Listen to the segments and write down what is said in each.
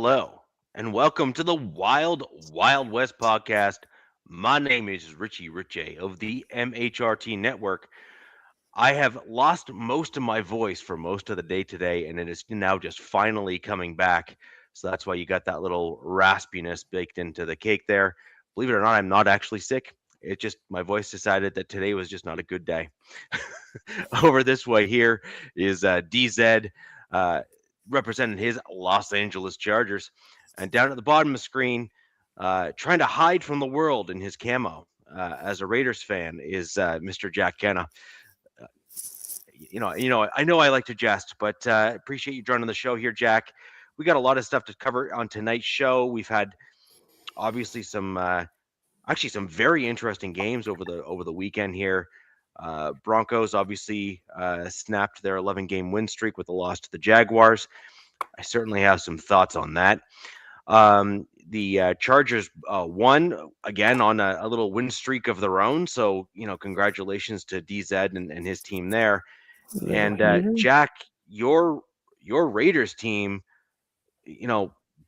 hello, and welcome to the Wild Wild West podcast. My name is Richie Ritchie of the MHRT Network. I have lost most of my voice for most of the day today, and it is now just finally coming back. So that's why you got that little raspiness baked into the cake there. Believe it or not, I'm not actually sick. It just, my voice decided that today was just not a good day. Over this way here is DZ. Uh, Representing his Los Angeles Chargers. And down at the bottom of the screen, trying to hide from the world in his camo as a Raiders fan, is Mr. Jack Kenna. I know I like to jest, but appreciate you joining the show here, Jack. We got a lot of stuff to cover on tonight's show. We've had obviously some very interesting games over the weekend here. Broncos obviously snapped their 11-game win streak with a loss to the Jaguars. I certainly have some thoughts on that. The Chargers won again on a little win streak of their own. So, congratulations to DZ and his team there. And Jack, your Raiders team,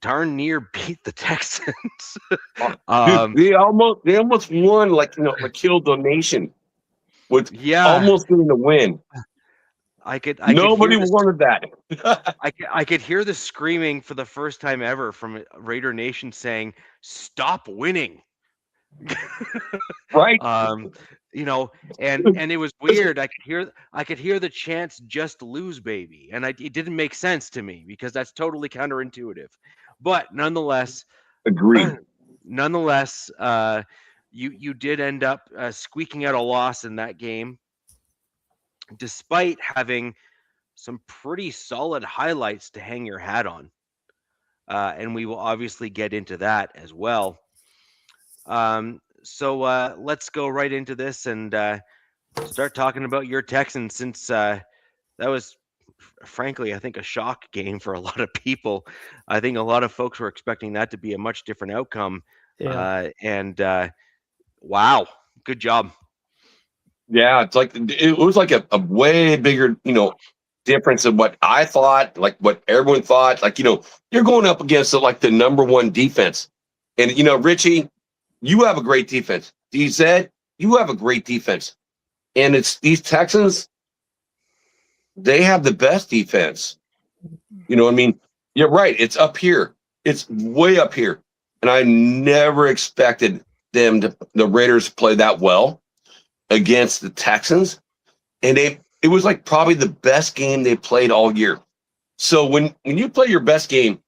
darn near beat the Texans. Dude, they almost won, like killed the nation with almost getting the win. Nobody wanted that. I could hear the screaming for the first time ever from Raider Nation saying, "Stop winning." Right. And it was weird. I could hear the chants, "Just lose, baby," and it didn't make sense to me because that's totally counterintuitive. But nonetheless, agreed. Nonetheless, you did end up squeaking out a loss in that game, despite having some pretty solid highlights to hang your hat on. And we will obviously get into that as well. So let's go right into this and start talking about your Texans, since that was, frankly, I think a shock game for a lot of people. I think a lot of folks were expecting that to be a much different outcome. Yeah. Wow, good job. Yeah, it was like a way bigger, difference of what I thought, like what everyone thought. Like, you're going up against the number one defense. And, Richie, you have a great defense. DZ, you have a great defense. And it's these Texans, they have the best defense. You're right. It's up here. It's way up here. And I never expected the Raiders to play that well against the Texans. And it was like probably the best game they played all year. So when you play your best game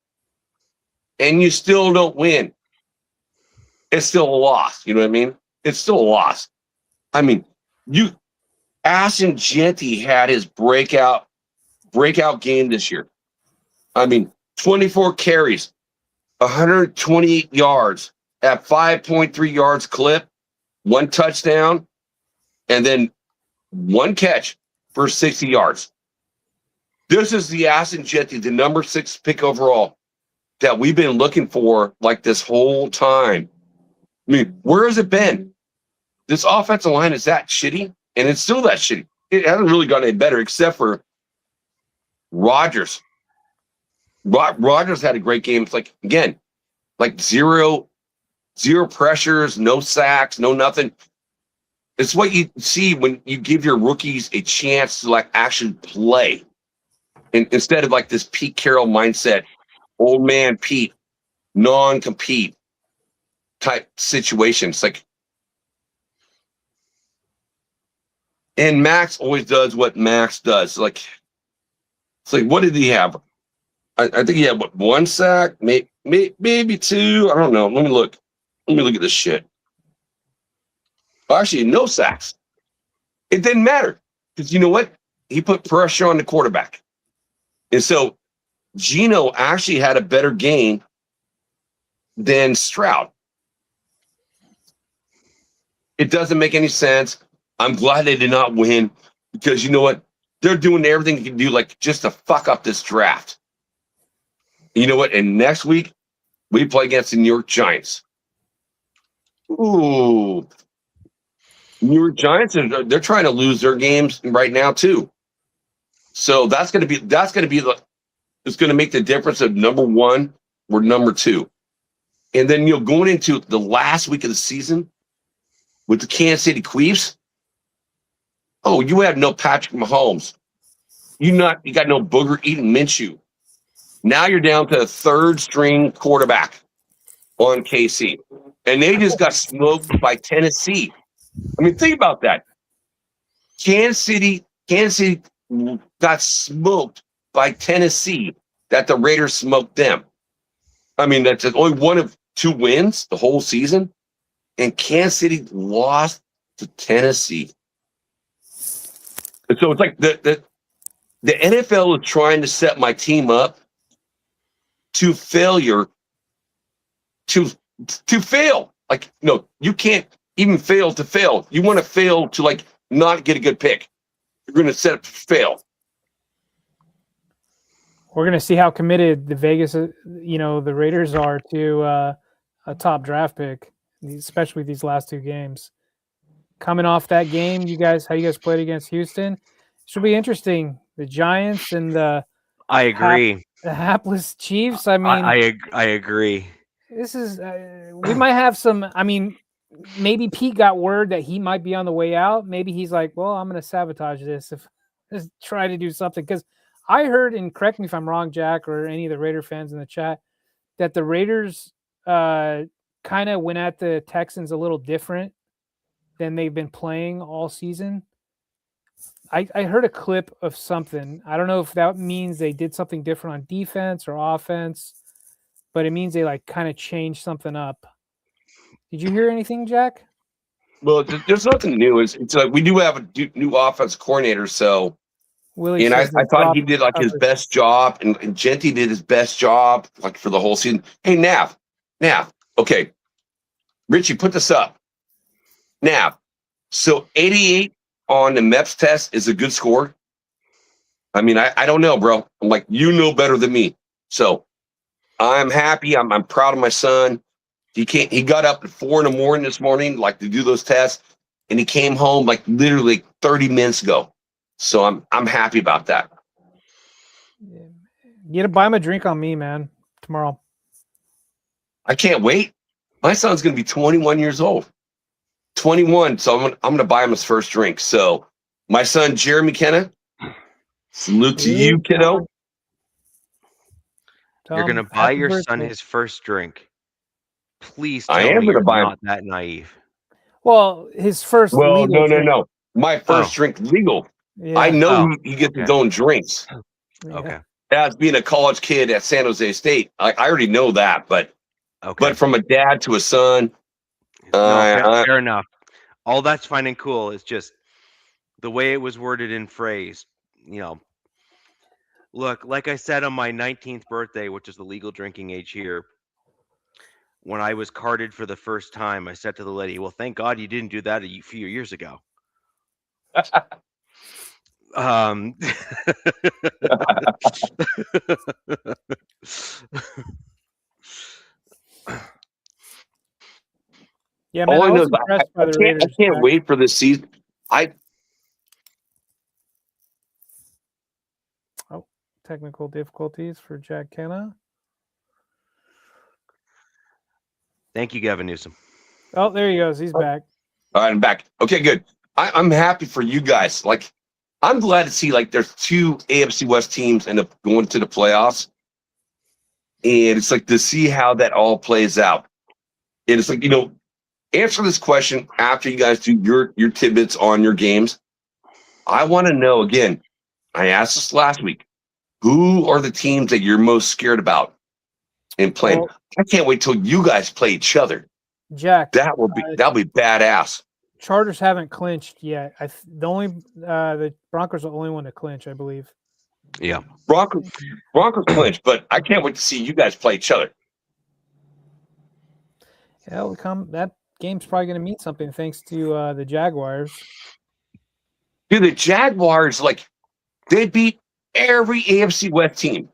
and you still don't win, it's still a loss. You know what I mean? It's still a loss. I mean, Ashton Jeanty had his breakout game this year. I mean, 24 carries, 128 yards at 5.3 yards clip, 1 touchdown, and then 1 catch for 60 yards. This is the Ashton Jeanty, the number 6 pick overall that we've been looking for like this whole time. I mean, where has it been? This offensive line is that shitty, and it's still that shitty. It hasn't really gotten any better except for Rodgers. Rodgers had a great game. It's like zero pressures, no sacks, no nothing. It's what you see when you give your rookies a chance to actually play, and instead of this Pete Carroll mindset, old man Pete, non-compete type situations. And Max always does what Max does. What did he have? I think he had 1 sack, maybe 2. I don't know. Let me look at this shit. Actually, no sacks. It didn't matter because you know what? He put pressure on the quarterback. And so Geno actually had a better game than Stroud. It doesn't make any sense. I'm glad they did not win because you know what? They're doing everything they can do just to fuck up this draft. You know what? And next week, we play against the New York Giants. Ooh. New York Giants, they're trying to lose their games right now too. So it's going to make the difference of number 1 were number 2. And then, going into the last week of the season with the Kansas City Chiefs, you have no Patrick Mahomes. You got no booger eating Minshew. Now you're down to a third string quarterback on KC. And they just got smoked by Tennessee. I mean, think about that. Kansas City got smoked by Tennessee that the Raiders smoked them. I mean, that's only one of 2 wins the whole season. And Kansas City lost to Tennessee. And so it's like the NFL is trying to set my team up to failure, to fail. Like, you can't even fail to fail. You want to fail to, like, not get a good pick. You're going to set up to fail. We're going to see how committed the Vegas, the Raiders are to a top draft pick, especially these last 2 games. Coming off that game, how you guys played against Houston, should be interesting. The Giants and the I agree. The hapless Chiefs. I mean, I agree. This is we might have some. I mean, maybe Pete got word that he might be on the way out. Maybe he's like, well, I'm going to sabotage this if just try to do something. Because I heard, and correct me if I'm wrong, Jack, or any of the Raider fans in the chat, that the Raiders kind of went at the Texans a little different than they've been playing all season. I heard a clip of something. I don't know if that means they did something different on defense or offense, but it means they like kind of changed something up. Did you hear anything, Jack? Well, there's nothing new. It's like we do have a new offense coordinator, so Willie, and I thought he did like his best job, and Genty did his best job like for the whole season. Hey, Nav, okay, Richie, put this up. Nav, so 88 on the MEPS test is a good score. I mean, I don't know, bro. I'm like, better than me. So I'm happy. I'm proud of my son. He got up at 4 a.m. this morning, like to do those tests, and he came home like literally 30 minutes ago. So I'm happy about that. You got to buy him a drink on me, man, tomorrow. I can't wait. My son's going to be 21 years old. 21, so I'm going to buy him his first drink. So my son, Jeremy Kenna, salute to you, kiddo. You're going to buy your son his first drink. Please tell I am me going to buy not that naive. Well, his first Well, legal drink. no. My first drink legal. Yeah. I know he gets his own drinks. Okay. As being a college kid at San Jose State, I already know that, but from a dad to a son, fair enough. All that's fine and cool. It's just the way it was worded and phrased. Look, like I said on my 19th birthday, which is the legal drinking age here, when I was carded for the first time, I said to the lady, well, thank God you didn't do that a few years ago. Yeah, man, I was impressed by the Raiders. I can't wait for this season. Technical difficulties for Jack Kenna. Thank you, Gavin Newsom. Oh, there he goes. He's back. All right, I'm back. Okay, good. I'm happy for you guys. Like, I'm glad to see like there's 2 AFC West teams end up going to the playoffs, and it's like to see how that all plays out. And it's like answer this question after you guys do your tidbits on your games. I want to know again. I asked this last week. Who are the teams that you're most scared about in playing? Well, I can't wait till you guys play each other. Jack, that'll be badass. Chargers haven't clinched yet. The Broncos are the only one to clinch, I believe. Yeah, Broncos clinch, but I can't wait to see you guys play each other. Yeah, that game's probably going to mean something thanks to the Jaguars. Dude, the Jaguars, they beat every AFC West team.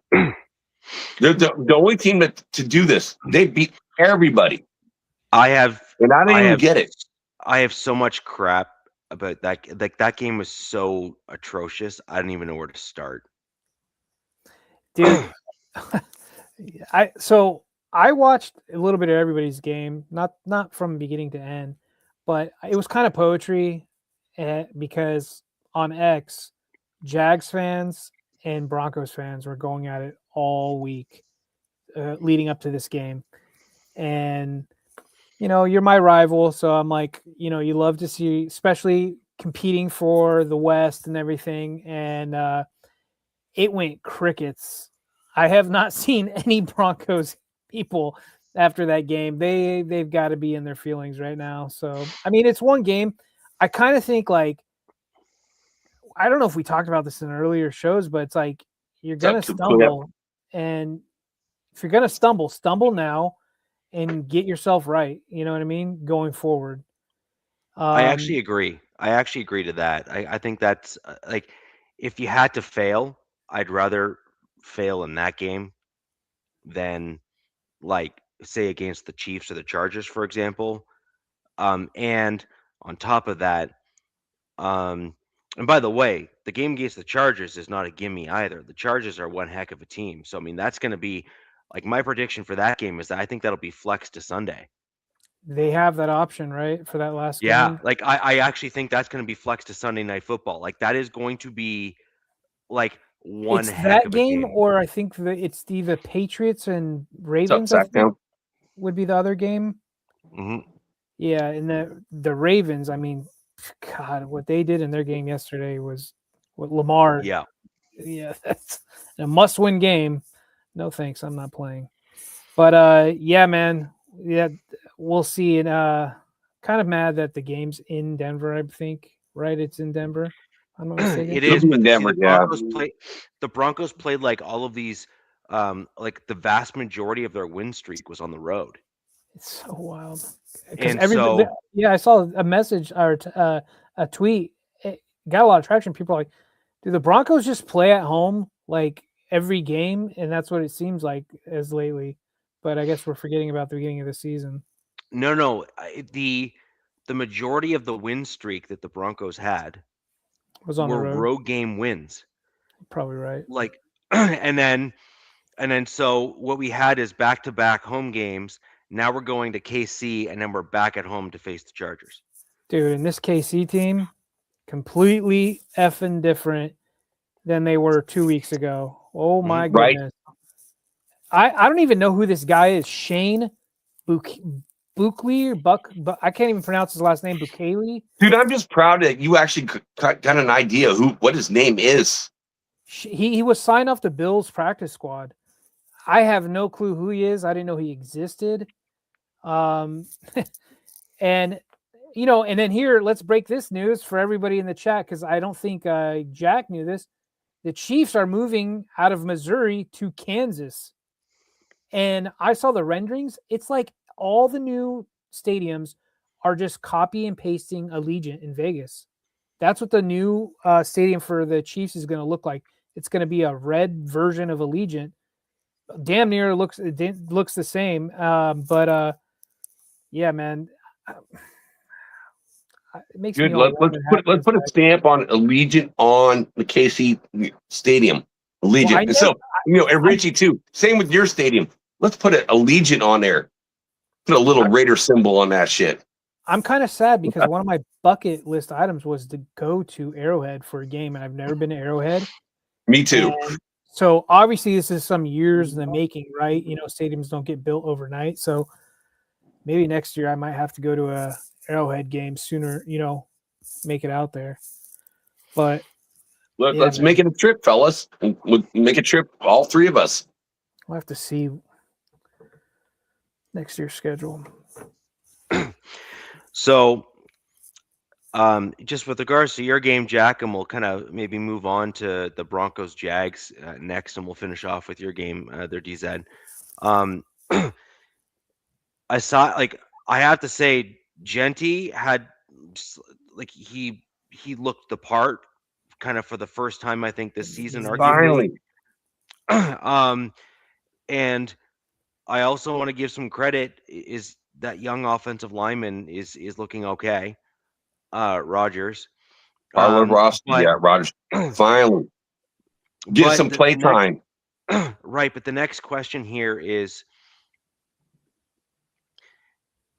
They're the only team to do this. They beat everybody. And I don't even get it. I have so much crap about that. Like, that game was so atrocious. I don't even know where to start. Dude, so I watched a little bit of everybody's game, not from beginning to end, but it was kind of poetry because on X, Jags fans and Broncos fans were going at it all week leading up to this game. And, you're my rival. So I'm like, you love to see, especially competing for the West and everything. And it went crickets. I have not seen any Broncos people after that game. They've got to be in their feelings right now. So, I mean, it's one game. I kind of think like, I don't know if we talked about this in earlier shows, but it's like you're going to stumble. And if you're going to stumble now and get yourself right. You know what I mean? Going forward. I actually agree. I actually agree to that. I think that's like, if you had to fail, I'd rather fail in that game than, like, say against the Chiefs or the Chargers, for example. And on top of that, and by the way, the game against the Chargers is not a gimme either. The Chargers are one heck of a team. So I mean, that's going to be like, my prediction for that game is that I think that'll be flexed to Sunday. They have that option, right, for that last Yeah, game. like I actually think that's going to be flexed to Sunday Night Football. Like, that is going to be like one It's heck that of a game, game. or I think it's the Patriots and Ravens. What's up, I think Zach? would be the other game. Mhm. Yeah, and the Ravens. I mean, God, what they did in their game yesterday was what Lamar. Yeah. Yeah, that's a must-win game. No thanks, I'm not playing. But yeah, man, yeah, we'll see. And kind of mad that the game's in Denver. I think, right? It's in Denver. I'm not mistaken. It It'll is, be but in see, Denver, yeah. The Broncos played like all of these, like the vast majority of their win streak was on the road. It's so wild. Because And everybody, so, yeah, I saw a message or a tweet. It got a lot of traction. People are like, do the Broncos just play at home like every game? And that's what it seems like as lately. But I guess we're forgetting about the beginning of the season. no, the majority of the win streak that the Broncos had Was on the were road. road game wins. Probably right. Like, and then so what we had is back-to-back home games. Now we're going to KC, and then we're back at home to face the Chargers. Dude, and this KC team, completely effing different than they were 2 weeks ago. Oh my Right. goodness. I don't even know who this guy is. Shane Buckley or Buck, but I can't even pronounce his last name. Bukele. Dude, I'm just proud that you actually got an idea what his name is. He was signed off the Bills practice squad. I have no clue who he is. I didn't know he existed. And and then here, let's break this news for everybody in the chat, because I don't think Jack knew this. The Chiefs are moving out of Missouri to Kansas. And I saw the renderings. It's like all the new stadiums are just copy and pasting Allegiant in Vegas. That's what the new stadium for the Chiefs is going to look like. It's going to be a red version of Allegiant. Damn near looks the same. But yeah, man, it makes Dude, me all let's put a stamp on Allegiant on the KC Stadium. Allegiant. Well, and Richie too. Same with your stadium. Let's put an Allegiant on there. Put a little Raider symbol on that shit. I'm kind of sad because one of my bucket list items was to go to Arrowhead for a game, and I've never been to Arrowhead. Me too. And so obviously this is some years in the making, right? Stadiums don't get built overnight. So maybe next year I might have to go to a Arrowhead game sooner, make it out there. But let's make it a trip, fellas. We'll make a trip, all three of us. We'll have to see next year's schedule. So, just with regards to your game, Jack, and we'll kind of maybe move on to the Broncos Jags next, and we'll finish off with your game, their DZ. I saw, like, I have to say, Genty had, like, he looked the part kind of for the first time, I think, this season, arguably. And I also want to give some credit, is that young offensive lineman is looking okay. Rogers. Rogers. Finally. Get some play time. Right, but the next question here is,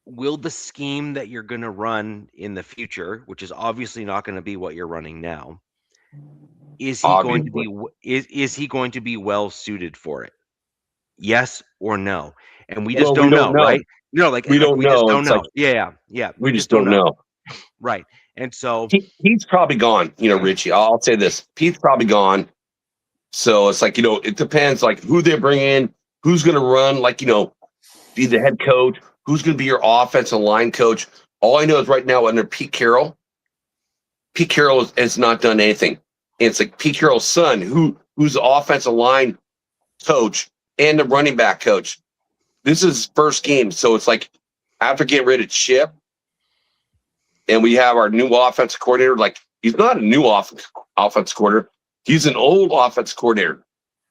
will the scheme that you're going to run in the future, which is obviously not going to be what you're running now, is he going to Obviously. be is he going to be well suited for it? Yes or no? And we just Well, we don't don't know, know. right? No, like We don't we just know. don't It's like know. Yeah. we We just just don't don't know. know. Right. And so He's probably gone. Richie. I'll say this: Pete's probably gone. So it's like it depends, like who they bring in, who's going to run, like be the head coach, who's going to be your offensive line coach. All I know is right now under Pete Carroll has not done anything. And it's like Pete Carroll's son, who's the offensive line coach and the running back coach. This is his first game, so it's like after getting rid of Chip, and we have our new offensive coordinator. Like he's not a new offensive coordinator; he's an old offensive coordinator.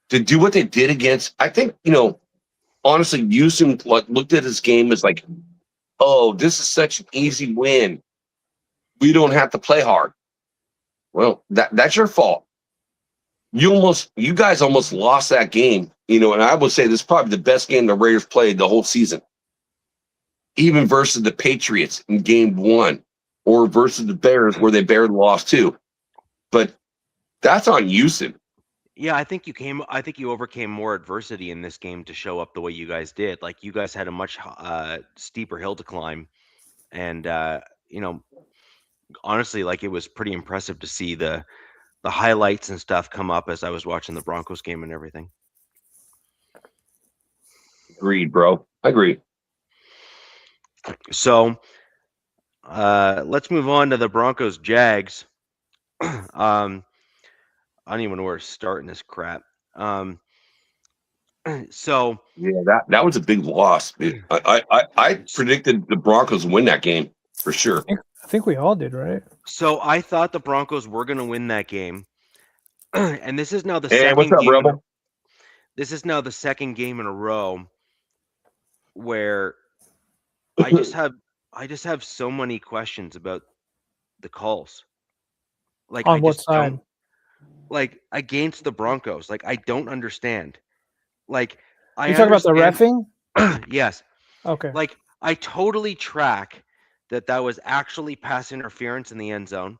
To do what they did against, I think honestly, Houston looked at his game as like, oh, this is such an easy win. We don't have to play hard. Well, that's your fault. You guys almost lost that game, and I would say this is probably the best game the Raiders played the whole season. Even versus the Patriots in game 1, or versus the Bears where they barely lost too. But that's on Houston. yeah, I think you overcame more adversity in this game to show up the way you guys did. Like you guys had a much steeper hill to climb, and honestly, like it was pretty impressive to see the highlights and stuff come up as I was watching the Broncos game and everything. Agreed, bro. I agree. So let's move on to the Broncos Jags. I don't even know where to start in this crap. So Yeah, that was a big loss. I predicted the Broncos win that game for sure. I think we all did, right? So I thought the Broncos were going to win that game, and this is now the Hey, second what's up, game. Rebel? This is now the second game in a row where I just have so many questions about the calls. Like On I what just side? don't, like against the Broncos. Like I don't understand. Like I You talking about the understand- reffing? Yes. Okay. Like I totally track that was actually pass interference in the end zone.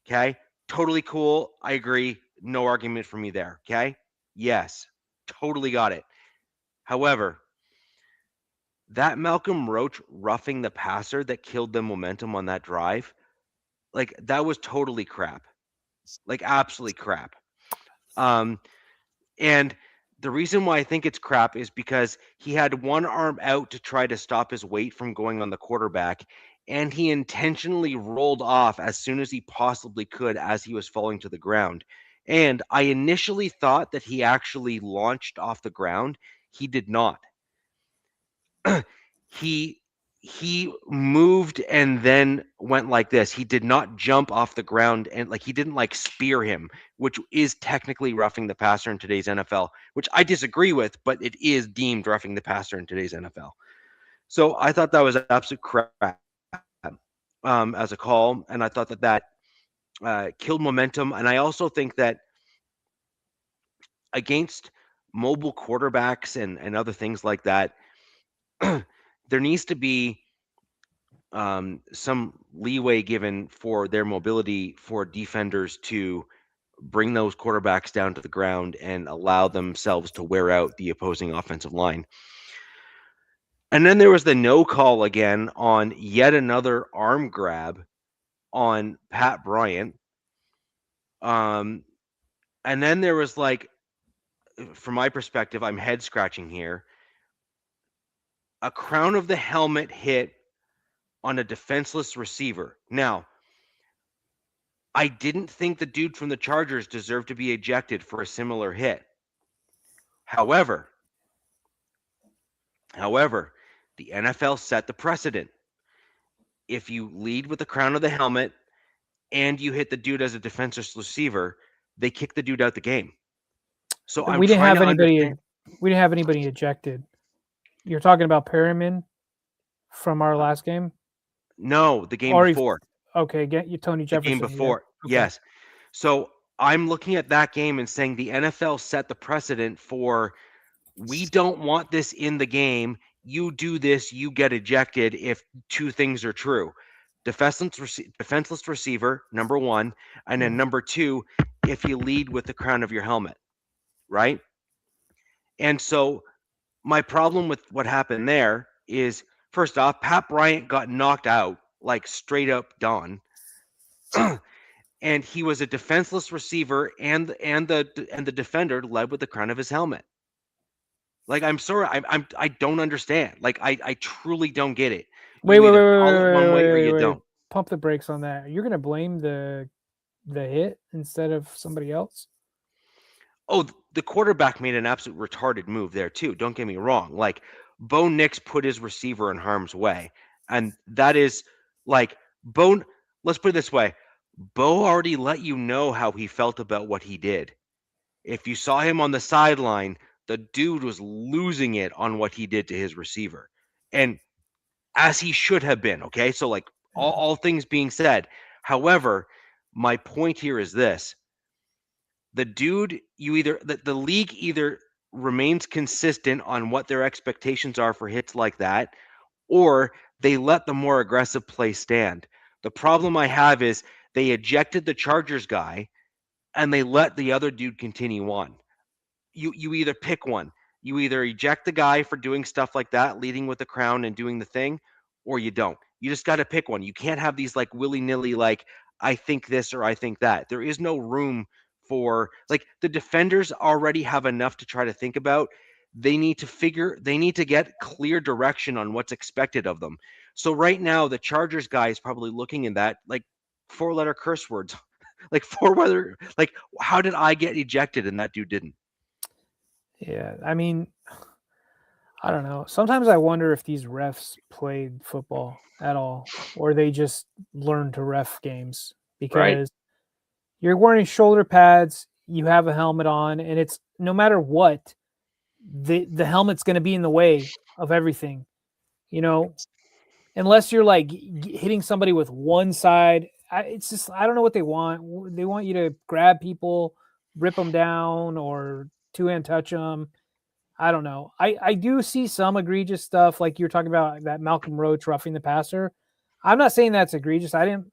Okay? Totally cool. I agree. No argument for me there. Okay? Yes. Totally got it. However, that Malcolm Roach roughing the passer that killed the momentum on that drive, like that was totally crap. Like absolutely crap. And the reason why I think it's crap is because he had one arm out to try to stop his weight from going on the quarterback, and he intentionally rolled off as soon as he possibly could as he was falling to the ground. And I initially thought that he actually launched off the ground. He did not. he moved and then went like this. He did not jump off the ground, and like he didn't like spear him, which is technically roughing the passer in today's NFL, which I disagree with, but it is deemed roughing the passer in today's NFL. So I thought that was absolute crap as a call, and I thought that killed momentum. And I also think that against mobile quarterbacks and other things like that, there needs to be some leeway given for their mobility for defenders to bring those quarterbacks down to the ground and allow themselves to wear out the opposing offensive line. And then there was the no call again on yet another arm grab on Pat Bryant. And then there was like, from my perspective, I'm head scratching here. A crown of the helmet hit on a defenseless receiver. Now, I didn't think the dude from the Chargers deserved to be ejected for a similar hit. However, the NFL set the precedent. If you lead with the crown of the helmet and you hit the dude as a defenseless receiver, they kick the dude out the game. So I'm we didn't trying have to anybody. understand. We didn't have anybody ejected. You're talking about Perriman from our last game? No, the game Or before. Okay, get you Tony The Jefferson. game before. Yeah. Okay. Yes. So I'm looking at that game and saying the NFL set the precedent for, we don't want this in the game. you do this, you get ejected if two things are true. Defenseless receiver, number one, and then number two, if you lead with the crown of your helmet, right? And so my problem with what happened there is, first off, Pat Bryant got knocked out, like straight up done. And he was a defenseless receiver, and the defender led with the crown of his helmet. Like, I'm sorry, I don't understand. Like, I truly don't get it. Wait, You wait, wait, either wait, call it wait, one way wait, or wait, you wait. don't. Pump the brakes on that. You're gonna blame the hit instead of somebody else? Oh, the quarterback made an absolute retarded move there too. Don't get me wrong. Like, Bo Nix put his receiver in harm's way, and that is like Bo. Let's put it this way: Bo already let you know how he felt about what he did. If you saw him on the sideline, the dude was losing it on what he did to his receiver, and as he should have been. Okay, so like all things being said, however, my point here is this: the dude, the league either remains consistent on what their expectations are for hits like that, or they let the more aggressive play stand. The problem I have is they ejected the Chargers guy and they let the other dude continue on. You either pick one. You either eject the guy for doing stuff like that, leading with the crown and doing the thing, or you don't. You just got to pick one. You can't have these like willy-nilly, like, I think this or I think that. There is no room for, like, the defenders already have enough to try to think about. They need to get clear direction on what's expected of them. So right now the Chargers guy is probably looking in that, like, four-letter curse words. Like, like, how did I get ejected and that dude didn't? Yeah, I mean, I don't know. Sometimes I wonder if these refs played football at all, or they just learned to ref games, because you're wearing shoulder pads, you have a helmet on, and it's no matter what, the helmet's going to be in the way of everything, you know, unless you're like hitting somebody with one side. It's just, I don't know what they want. They want you to grab people, rip them down, or two-hand touch them. I don't know. I do see some egregious stuff, like you're talking about that Malcolm Roach roughing the passer. I'm not saying that's egregious. I didn't.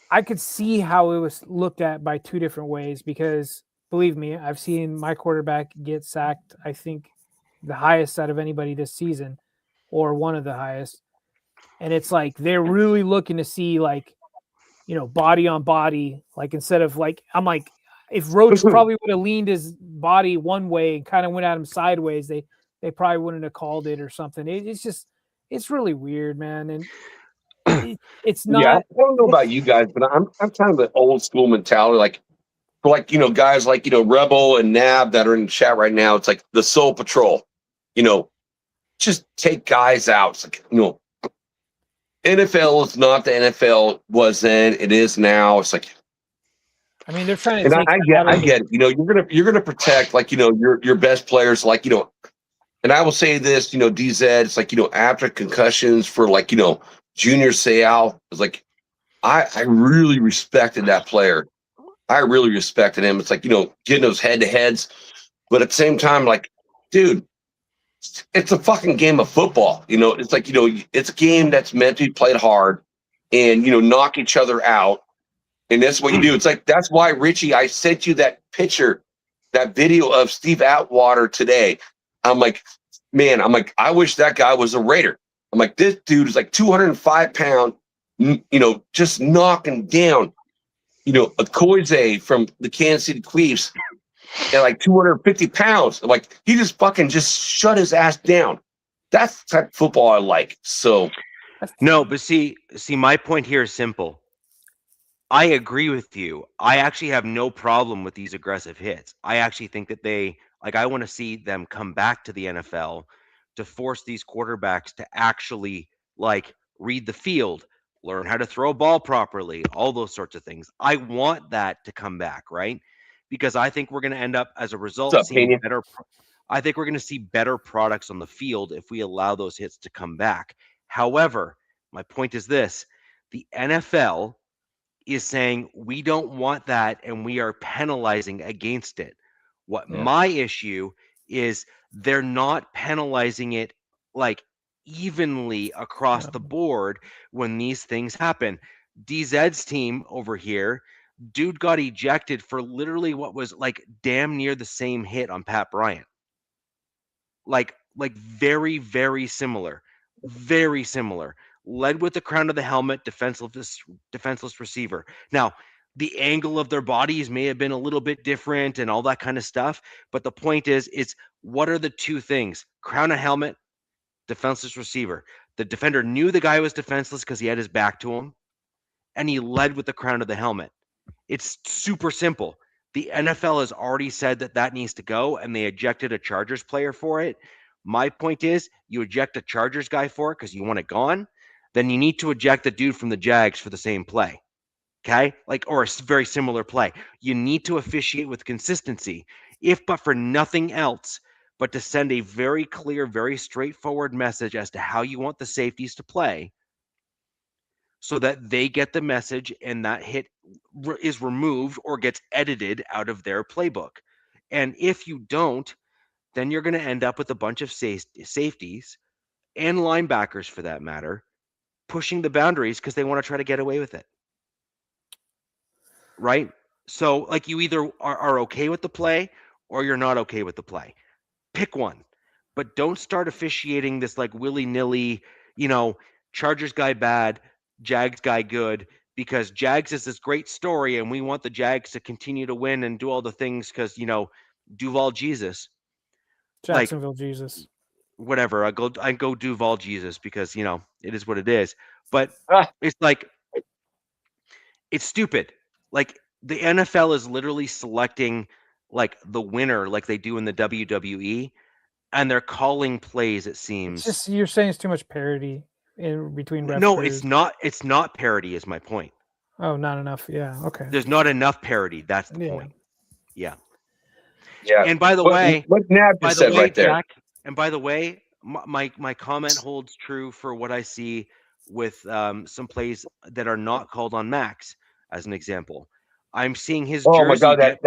I could see how it was looked at by two different ways, because believe me, I've seen my quarterback get sacked, I think the highest out of anybody this season, or one of the highest. And it's like they're really looking to see, like, body on body, like, instead of, like, I'm like, if Roach probably would have leaned his body one way and kind of went at him sideways, they probably wouldn't have called it or something. It's really weird, man. And it's not. Yeah, I don't know about you guys, but I'm kind of an old school mentality. Like, for, like, guys like, Rebel and Nab that are in the chat right now. It's like the Soul Patrol. Just take guys out. It's like, NFL is not the NFL was then. It is now. It's like, I mean, they're trying to and take. I get it. You're gonna protect, like, your best players, like, and I will say this, DZ, it's like, after concussions for, like, Junior Seau, it's like, I really respected that player. I really respected him. It's like, getting those head to heads, but at the same time, like, dude, it's a fucking game of football. It's like, it's a game that's meant to be played hard and, knock each other out. And that's what you do. It's like, that's why, Richie, I sent you that picture, that video of Steve Atwater today. I'm like, man, I wish that guy was a Raider. I'm like, this dude is like 205 pound, just knocking down, a Koizé from the Kansas City Chiefs at like 250 pounds. I'm like, he just fucking just shut his ass down. That's the type of football I like. So, No, but see, my point here is simple. I agree with you. I actually have no problem with these aggressive hits. I actually think that I want to see them come back to the NFL to force these quarterbacks to actually, like, read the field, learn how to throw a ball properly, all those sorts of things. I want that to come back, right? Because I think we're going to end up, as a result, what's up, seeing Pena? better. I think we're going to see better products on the field if we allow those hits to come back. However, my point is this: the NFL is saying we don't want that and we are penalizing against it. What my issue is, they're not penalizing it like evenly across the board when these things happen. DZ's team over here, dude got ejected for literally what was like damn near the same hit on Pat Bryant. Like very, very similar. Very similar. Led with the crown of the helmet, defenseless receiver. Now, the angle of their bodies may have been a little bit different and all that kind of stuff, but the point is, it's what are the two things? Crown of helmet, defenseless receiver. The defender knew the guy was defenseless because he had his back to him, and he led with the crown of the helmet. It's super simple. The NFL has already said that needs to go, and they ejected a Chargers player for it. My point is, you eject a Chargers guy for it because you want it gone, then you need to eject the dude from the Jags for the same play. Okay? Or a very similar play. You need to officiate with consistency, if but for nothing else, but to send a very clear, very straightforward message as to how you want the safeties to play, so that they get the message and that hit is removed or gets edited out of their playbook. And if you don't, then you're going to end up with a bunch of safeties and linebackers, for that matter, pushing the boundaries because they want to try to get away with it. Right? So, like, you either are okay with the play or you're not okay with the play. Pick one. But don't start officiating this like willy-nilly, Chargers guy bad, Jags guy good, because Jags is this great story and we want the Jags to continue to win and do all the things because, Duval Jesus. Jacksonville Jesus. Whatever. I go Duval Jesus because, it is what it is. But it's like, it's stupid. Like, the NFL is literally selecting like the winner like they do in the WWE, and they're calling plays, it seems. It's just, you're saying it's too much parity in between ref No, crews. it's not parity is my point. Oh, not enough. Yeah, okay. There's not enough parity. That's the point. Yeah. Yeah. And by the way, what Nab just said right there. Jack, and by the way, my comment holds true for what I see with some plays that are not called on Max, as an example. I'm seeing his jersey.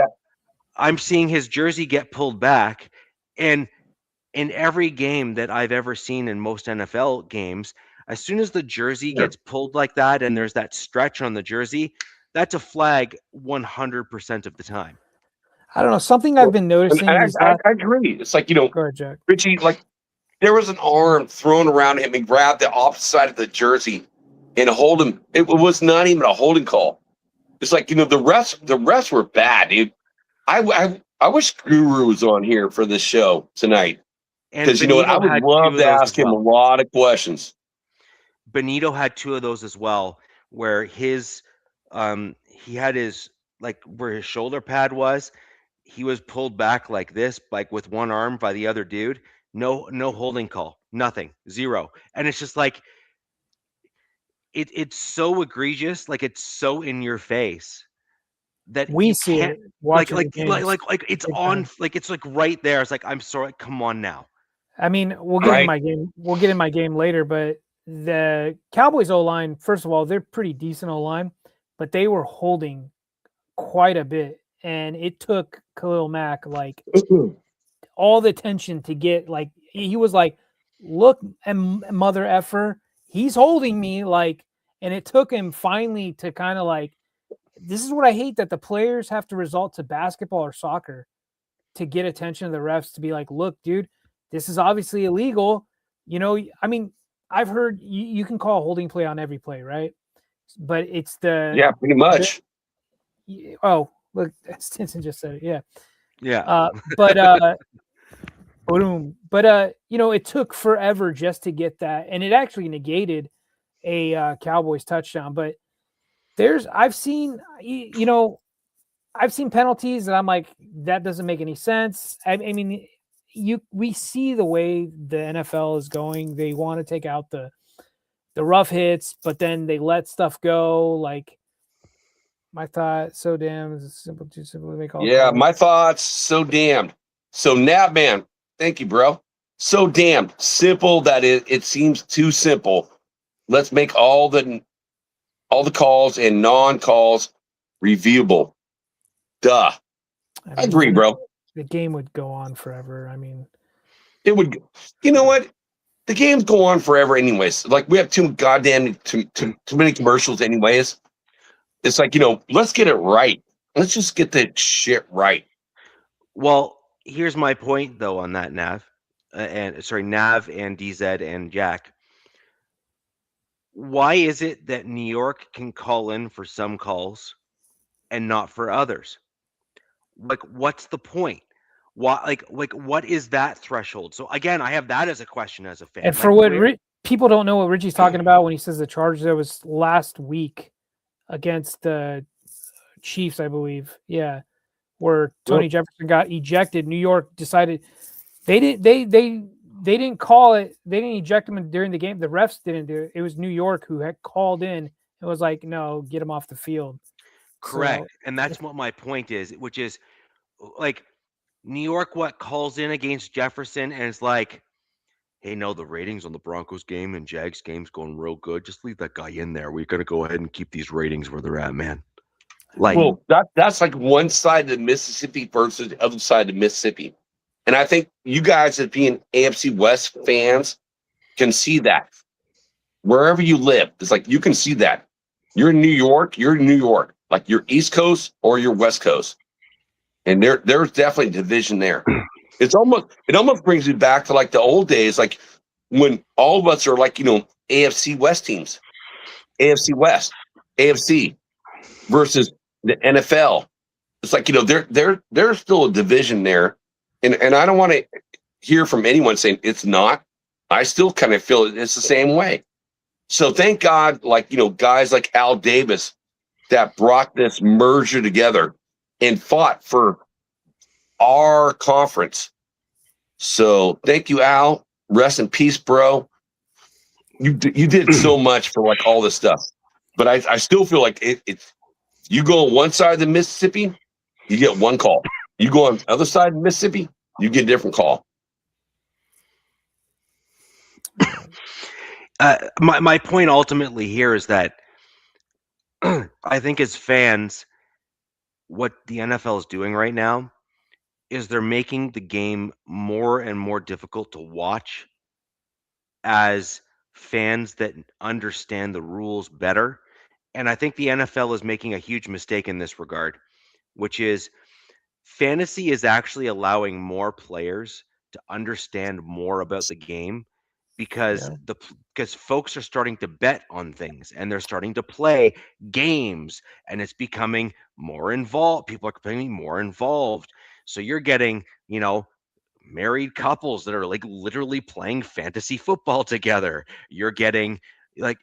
I'm seeing his jersey get pulled back, and in every game that I've ever seen in most NFL games, as soon as the jersey gets pulled like that and there's that stretch on the jersey, that's a flag 100% of the time. I don't know. Something I've been noticing. I agree. It's like, Go ahead, Jack. Richie, like, there was an arm thrown around him and grabbed the opposite side of the jersey and hold him. It was not even a holding call. It's like, the refs were bad, dude. I wish Guru was on here for this show tonight. Because, I would love to ask him a lot of questions. Benito had two of those as well, where his he had his, like, where his shoulder pad was, he was pulled back like this, like with one arm by the other dude. No holding call, nothing, zero. And it's just like, it's so egregious, like it's so in your face that we see it. Like it's on, like it's like right there. It's like, I'm sorry, come on now. I mean, we'll get in my game. We'll get in my game later, but the Cowboys O-line, first of all, they're pretty decent O-line, but they were holding quite a bit, and it took Khalil Mack like all the attention to get, like, he was like, look, and mother effer, he's holding me, like, and it took him finally to kind of like, this is what I hate, that the players have to resort to basketball or soccer to get attention of the refs, to be like, look, dude, this is obviously illegal. I mean, I've heard you can call a holding play on every play, right? But it's pretty much. Look, Stinson just said it. Yeah. Yeah. It took forever just to get that, and it actually negated a Cowboys touchdown. But I've seen penalties that I'm like, that doesn't make any sense. I mean, we see the way the NFL is going. They want to take out the rough hits, but then they let stuff go. Like, my thought, so damn simple, too simple to make all. Yeah, my thoughts, so damned. So Nab man, thank you, bro. So damned simple that it seems too simple. Let's make all the calls and non-calls reviewable. Duh. I agree, bro. The game would go on forever. I mean, It would. You know what? The games go on forever, anyways. Like we have too many commercials, anyways. It's like let's get it right. Let's just get that shit right. Well, here's my point though on that, Nav, Nav and DZ and Jack. Why is it that New York can call in for some calls and not for others? Like, what's the point? Why, like, what is that threshold? So again, I have that as a question as a fan. And for what people don't know what Richie's talking about when he says the Chargers, that was last week against the Chiefs, I believe. Yeah, where Tony Jefferson got ejected. New York decided they didn't call it. They didn't eject him during the game. The refs didn't do it. It was New York who had called in and was like, "No, get him off the field." Correct. So, And that's what my point is, which is like New York calls in against Jefferson and it's like, hey, no, the ratings on the Broncos game and Jags game's going real good. Just leave that guy in there. We're gonna go ahead and keep these ratings where they're at, man. Like, well, that's like one side of the Mississippi versus the other side of Mississippi. And I think you guys, as being AFC West fans, can see that. Wherever you live, it's like you can see that. You're in New York, like you're East Coast or you're West Coast. And there's definitely division there. It almost brings me back to like the old days, like when all of us are like, AFC West teams, AFC West, AFC versus the NFL. It's like, there's still a division there. And I don't want to hear from anyone saying it's not. I still kind of feel it's the same way. So thank God, like, guys like Al Davis that brought this merger together and fought for our conference. So thank you, Al. Rest in peace, bro. You did so much for like all this stuff. But I still feel like it's you go on one side of the Mississippi, you get one call. You go on the other side of the Mississippi, you get a different call. My point ultimately here is that I think as fans, what the NFL is doing right now is they're making the game more and more difficult to watch as fans that understand the rules better. And I think the NFL is making a huge mistake in this regard, which is fantasy is actually allowing more players to understand more about the game because folks are starting to bet on things and they're starting to play games and it's becoming more involved. People are becoming more involved. So you're getting, married couples that are like literally playing fantasy football together. You're getting like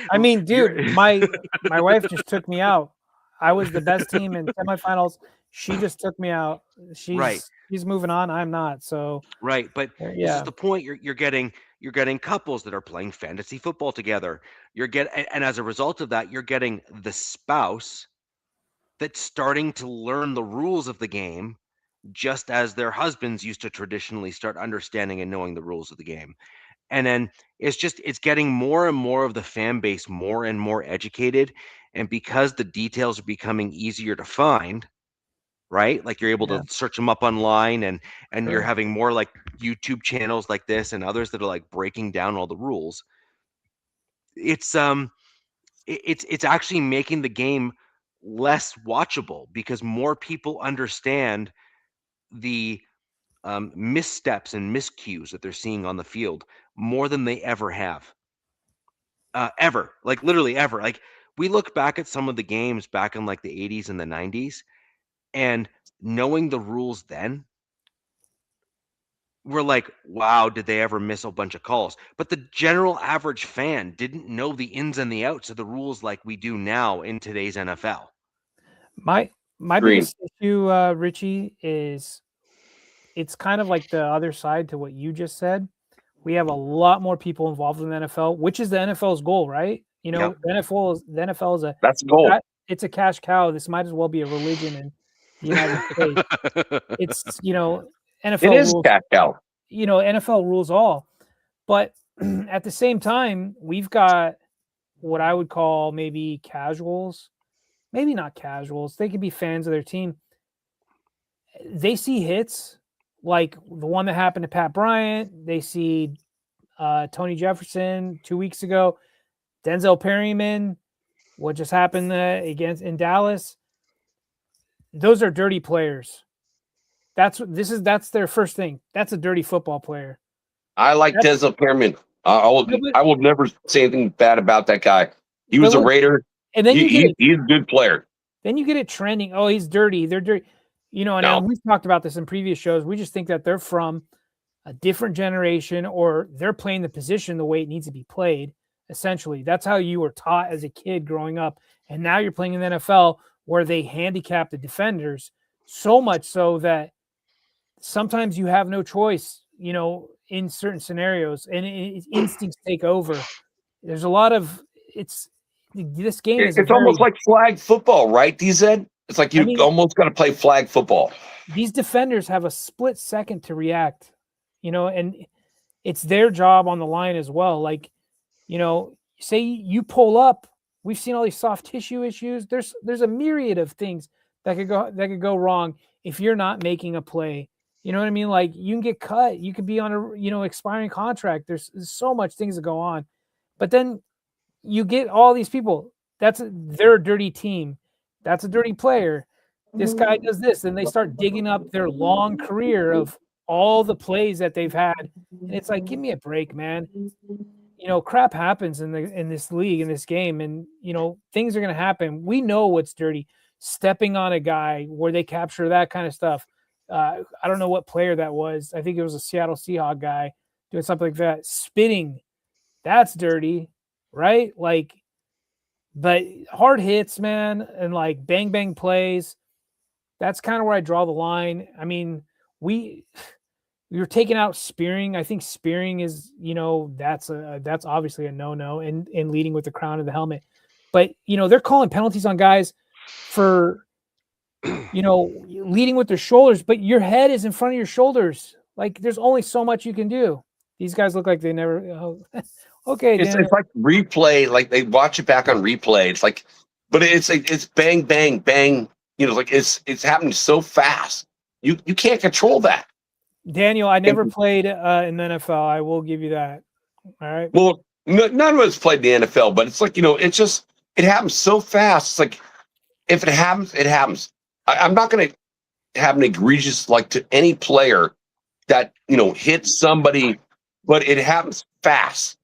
I mean, dude, my wife just took me out. I was the best team in semifinals. She just took me out. She's moving on. I'm not. So right, but this is the point. You're getting couples that are playing fantasy football together. And as a result of that, you're getting the spouse that's starting to learn the rules of the game, just as their husbands used to traditionally start understanding and knowing the rules of the game. And then it's getting more and more of the fan base more and more educated. And because the details are becoming easier to find, right? Like you're able to search them up online and you're having more like YouTube channels like this and others that are like breaking down all the rules. It's actually making the game less watchable because more people understand the missteps and miscues that they're seeing on the field more than they ever have. Ever. Like literally ever. Like we look back at some of the games back in like the 80s and the 90s and knowing the rules then, we're like, wow, did they ever miss a bunch of calls? But the general average fan didn't know the ins and the outs of the rules like we do now in today's NFL. My biggest issue, Richie, is it's kind of like the other side to what you just said. We have a lot more people involved in the NFL, which is the NFL's goal, right? The NFL is that's the goal. It's a cash cow. This might as well be a religion in the United States. It's NFL. It is rules, cash cow. NFL rules all, but at the same time, we've got what I would call maybe casuals, maybe not casuals. They could be fans of their team. They see hits like the one that happened to Pat Bryant. They see Tony Jefferson 2 weeks ago, Denzel Perryman, what just happened against in Dallas. Those are dirty players. That's their first thing. That's a dirty football player. I like Denzel Perryman. I will never say anything bad about that guy. He was a Raider. And then he's a good player. Then you get it trending. Oh, he's dirty. They're dirty. And we've talked about this in previous shows. We just think that they're from a different generation, or they're playing the position the way it needs to be played. Essentially, that's how you were taught as a kid growing up. And now you're playing in the NFL where they handicap the defenders so much so that sometimes you have no choice, in certain scenarios, and instincts take over. There's a lot of this game is almost like flag football, right, DZ? It's like you almost got to play flag football. These defenders have a split second to react, and it's their job on the line as well. Like, say you pull up, we've seen all these soft tissue issues. There's a myriad of things that could go wrong if you're not making a play. You know what I mean? Like, you can get cut, you could be on a expiring contract. There's so much things that go on, but then you get all these people. They're a dirty team. That's a dirty player. This guy does this, and they start digging up their long career of all the plays that they've had, and it's like, give me a break, man. Crap happens in this league, in this game, and things are going to happen. We know what's dirty. Stepping on a guy where they capture that kind of stuff. I don't know what player that was. I think it was a Seattle Seahawks guy doing something like that. Spitting, that's dirty, right? Like, but hard hits, man, and like bang bang plays. That's kind of where I draw the line. I mean, we were taking out spearing. I think spearing is, that's obviously a no-no, and leading with the crown of the helmet. But they're calling penalties on guys for leading with their shoulders, but your head is in front of your shoulders. Like, there's only so much you can do. These guys look like they never. Okay, it's like replay. Like, they watch it back on replay. It's like, but it's bang bang bang. Like it's happening so fast. You can't control that. Daniel, I never played in the NFL. I will give you that. All right. Well, none of us played the NFL, but it's like, it happens so fast. It's like, if it happens, it happens. I'm not going to have an egregious, like, to any player that, hits somebody, but it happens fast.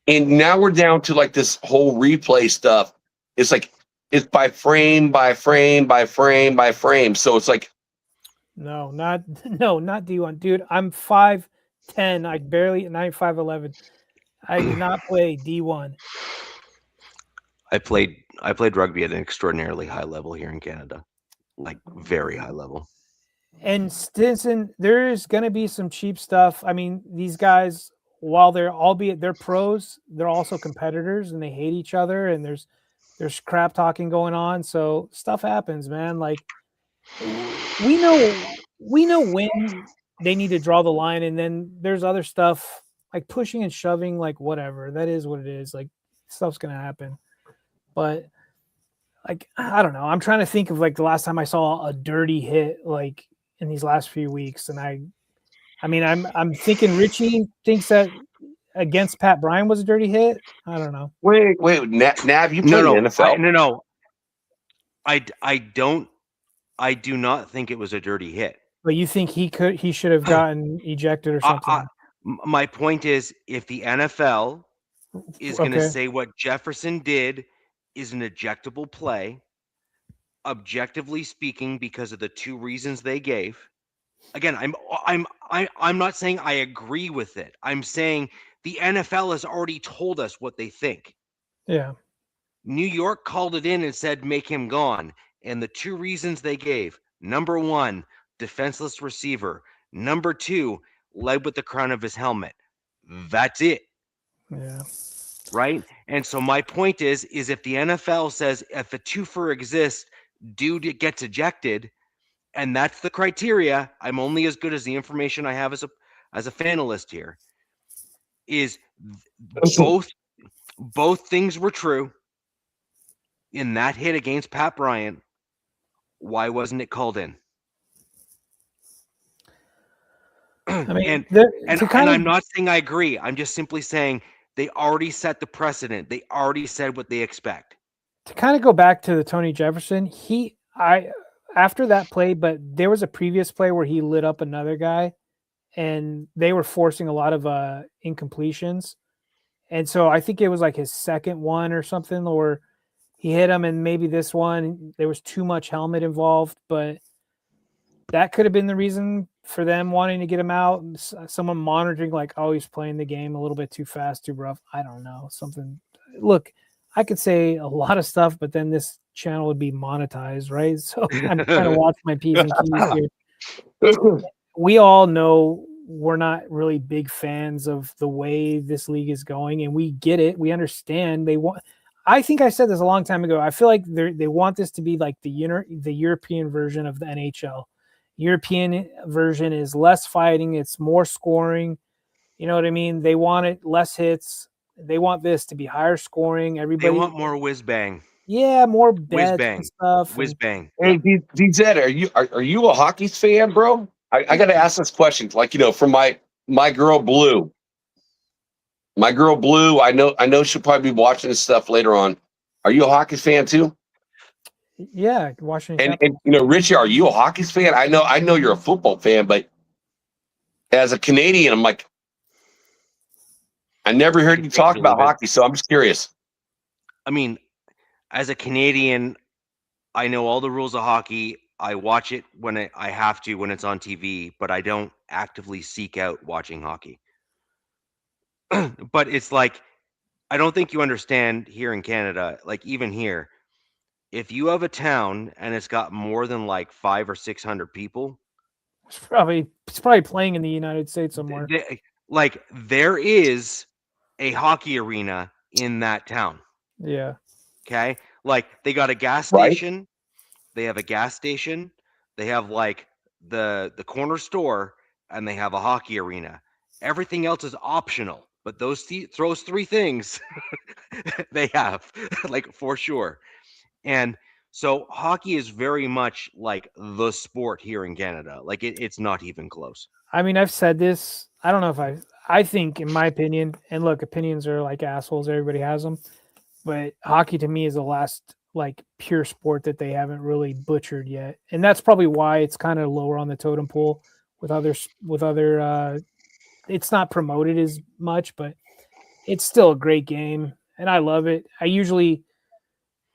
And now we're down to like this whole replay stuff. It's like, it's by frame by frame by frame by frame. So it's like, not D1, dude. I'm 5'10". I'm 5'11". I did not play D1. I played rugby at an extraordinarily high level here in Canada, like very high level. And Stinson, there's going to be some cheap stuff. I mean, these guys, while they're pros, they're also competitors, and they hate each other, and there's crap talking going on. So stuff happens, man. Like, we know when they need to draw the line, and then there's other stuff like pushing and shoving, like whatever. That is what it is. Like, stuff's going to happen. But like, I don't know. I'm trying to think of like the last time I saw a dirty hit, like in these last few weeks. And I'm thinking Richie thinks that against Pat Bryant was a dirty hit. I don't know. Wait, Nav, you played in the NFL? No. I do not think it was a dirty hit. But you think he should have gotten ejected or something? My point is, if the NFL is going to say what Jefferson did is an ejectable play, objectively speaking, because of the two reasons they gave. Again, I'm not saying I agree with it. I'm saying the NFL has already told us what they think. Yeah. New York called it in and said, make him gone. And the two reasons they gave: number one, defenseless receiver; number two, led with the crown of his helmet. That's it. Yeah. Right? And so my point is if the NFL says if a twofer exists, dude gets ejected, and that's the criteria, I'm only as good as the information I have as a fanalist here, is both things were true in that hit against Pat Bryant. Why wasn't it called in? I mean, and to and kind I'm of not saying I agree. I'm just simply saying they already set the precedent. They already said what they expect. go back to the Tony Jefferson, after that play, but there was a previous play where he lit up another guy, and they were forcing a lot of incompletions, and so I think it was like his second one or something, or he hit him, and maybe this one there was too much helmet involved, but that could have been the reason for them wanting to get him out. Someone monitoring, like, oh, he's playing the game a little bit too fast, too rough. I don't know. Something. Look, I could say a lot of stuff, but then this channel would be monetized, right? So I'm trying to watch my P's and Q's here. We all know we're not really big fans of the way this league is going, and we get it. We understand. I think I said this a long time ago. I feel like they want this to be like the European version of the NHL. European version is less fighting, it's more scoring. You know what I mean? They want it less hits. They want this to be higher scoring. They Everybody, want more whiz bang, yeah, more whiz bets and bang, stuff. whiz And bang. Hey, DZ, are you a hockey fan, bro? I got to ask this question. Like, for my girl Blue. My girl Blue, I know she'll probably be watching this stuff later on. Are you a hockey fan too? yeah, Washington. And Richie, are you a hockey fan? I know you're a football fan, but as a Canadian, I'm like, I never heard you talk about hockey, so I'm just curious. I mean, as a Canadian, I know all the rules of hockey. I watch it when I have to when it's on TV, but I don't actively seek out watching hockey. But it's like I don't think you understand here in Canada, like even here, if you have a town and it's got more than like 500 or 600 people, It's probably playing in the United States somewhere. there is a hockey arena in that town. Yeah. Okay, like they got a gas Right? station. They have a gas station. They have like the corner store, and they have a hockey arena. Everything else is optional, but those three things they have like for sure. And so hockey is very much like the sport here in Canada. Like it's not even close. I mean, I've said this. I don't know if I think, in my opinion, and look, opinions are like assholes. Everybody has them. But hockey to me is the last like pure sport that they haven't really butchered yet. And that's probably why it's kind of lower on the totem pole with other it's not promoted as much, but it's still a great game and I love it. I usually,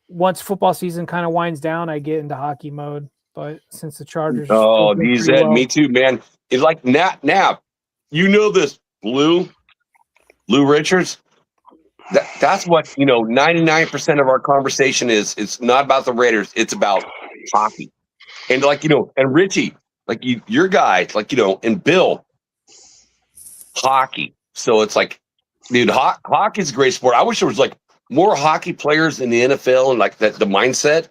once football season kind of winds down, I get into hockey mode. But since the Chargers, Oh, DZ, me too, man. It's like now, this Lou Richards. That's what 99% of our conversation is. It's not about the Raiders. It's about hockey, and and Richie, like your guys, and Bill, hockey. So it's like, dude, hockey is a great sport. I wish there was like more hockey players in the NFL and like that the mindset.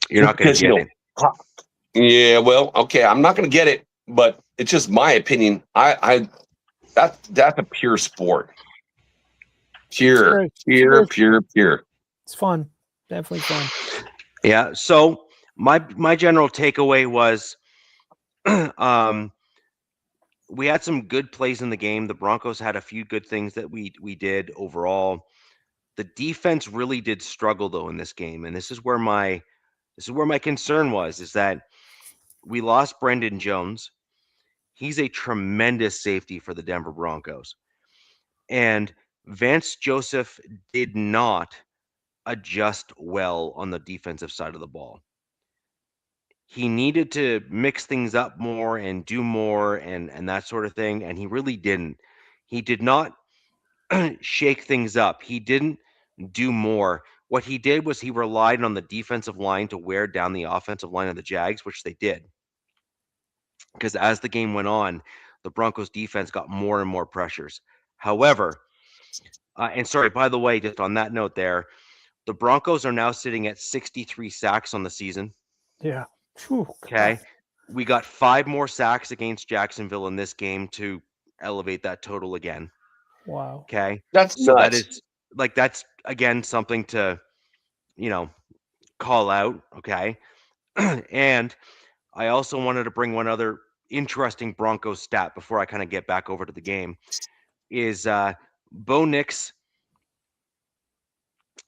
You're not going to get it. Yeah, well, okay, I'm not going to get it, but it's just my opinion. That's a pure sport. Pure. It's fun. Definitely fun. Yeah. So my general takeaway was we had some good plays in the game. The Broncos had a few good things that we did overall. The defense really did struggle though in this game, and this is where my concern was, is that we lost Brendan Jones. He's a tremendous safety for the Denver Broncos. And Vance Joseph did not adjust well on the defensive side of the ball. He needed to mix things up more and do more and that sort of thing, and he really didn't. He did not shake things up. He didn't do more. What he did was he relied on the defensive line to wear down the offensive line of the Jags, which they did. Because as the game went on, the Broncos defense got more and more pressures. However, and sorry, by the way, just on that note there, the Broncos are now sitting at 63 sacks on the season. Yeah. Whew, okay. We got 5 more sacks against Jacksonville in this game to elevate that total again. Wow. Okay. That's so nuts. That's again something to, call out. Okay. And I also wanted to bring one other interesting Broncos stat before I kind of get back over to the game is Bo Nix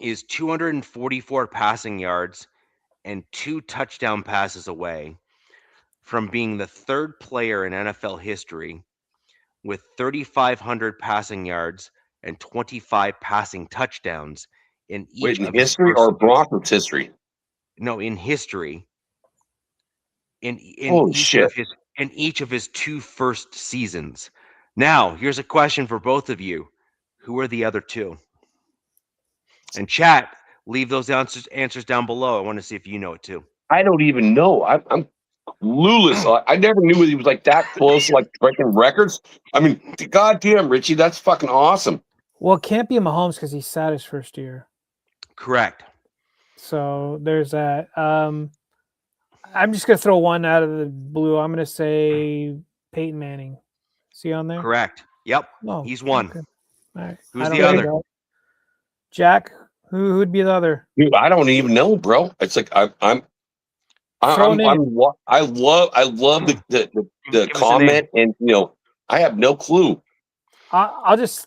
is 244 passing yards and 2 touchdown passes away from being the third player in NFL history with 3,500 passing yards and 25 passing touchdowns in Wait, each in of his history first or Broncos history? no, in history. In Holy shit. each of his 2 first seasons. Now, here's a question for both of you. Who are the other 2? And chat, leave those answers down below. I want to see if you know it too. I don't even know. I'm clueless. I never knew he was like that close to like breaking records. I mean, goddamn, Richie, that's fucking awesome. Well, it can't be Mahomes because he sat his first year. Correct. So there's that. I'm just gonna throw one out of the blue. I'm gonna say Peyton Manning. See on there? Correct. Yep. Oh, He's one. okay. All right. Who's I don't the know other? that. Jack. Who'd be the other? Dude, I don't even know, bro. It's like I love the Give us a name. comment, and I have no clue. I'll just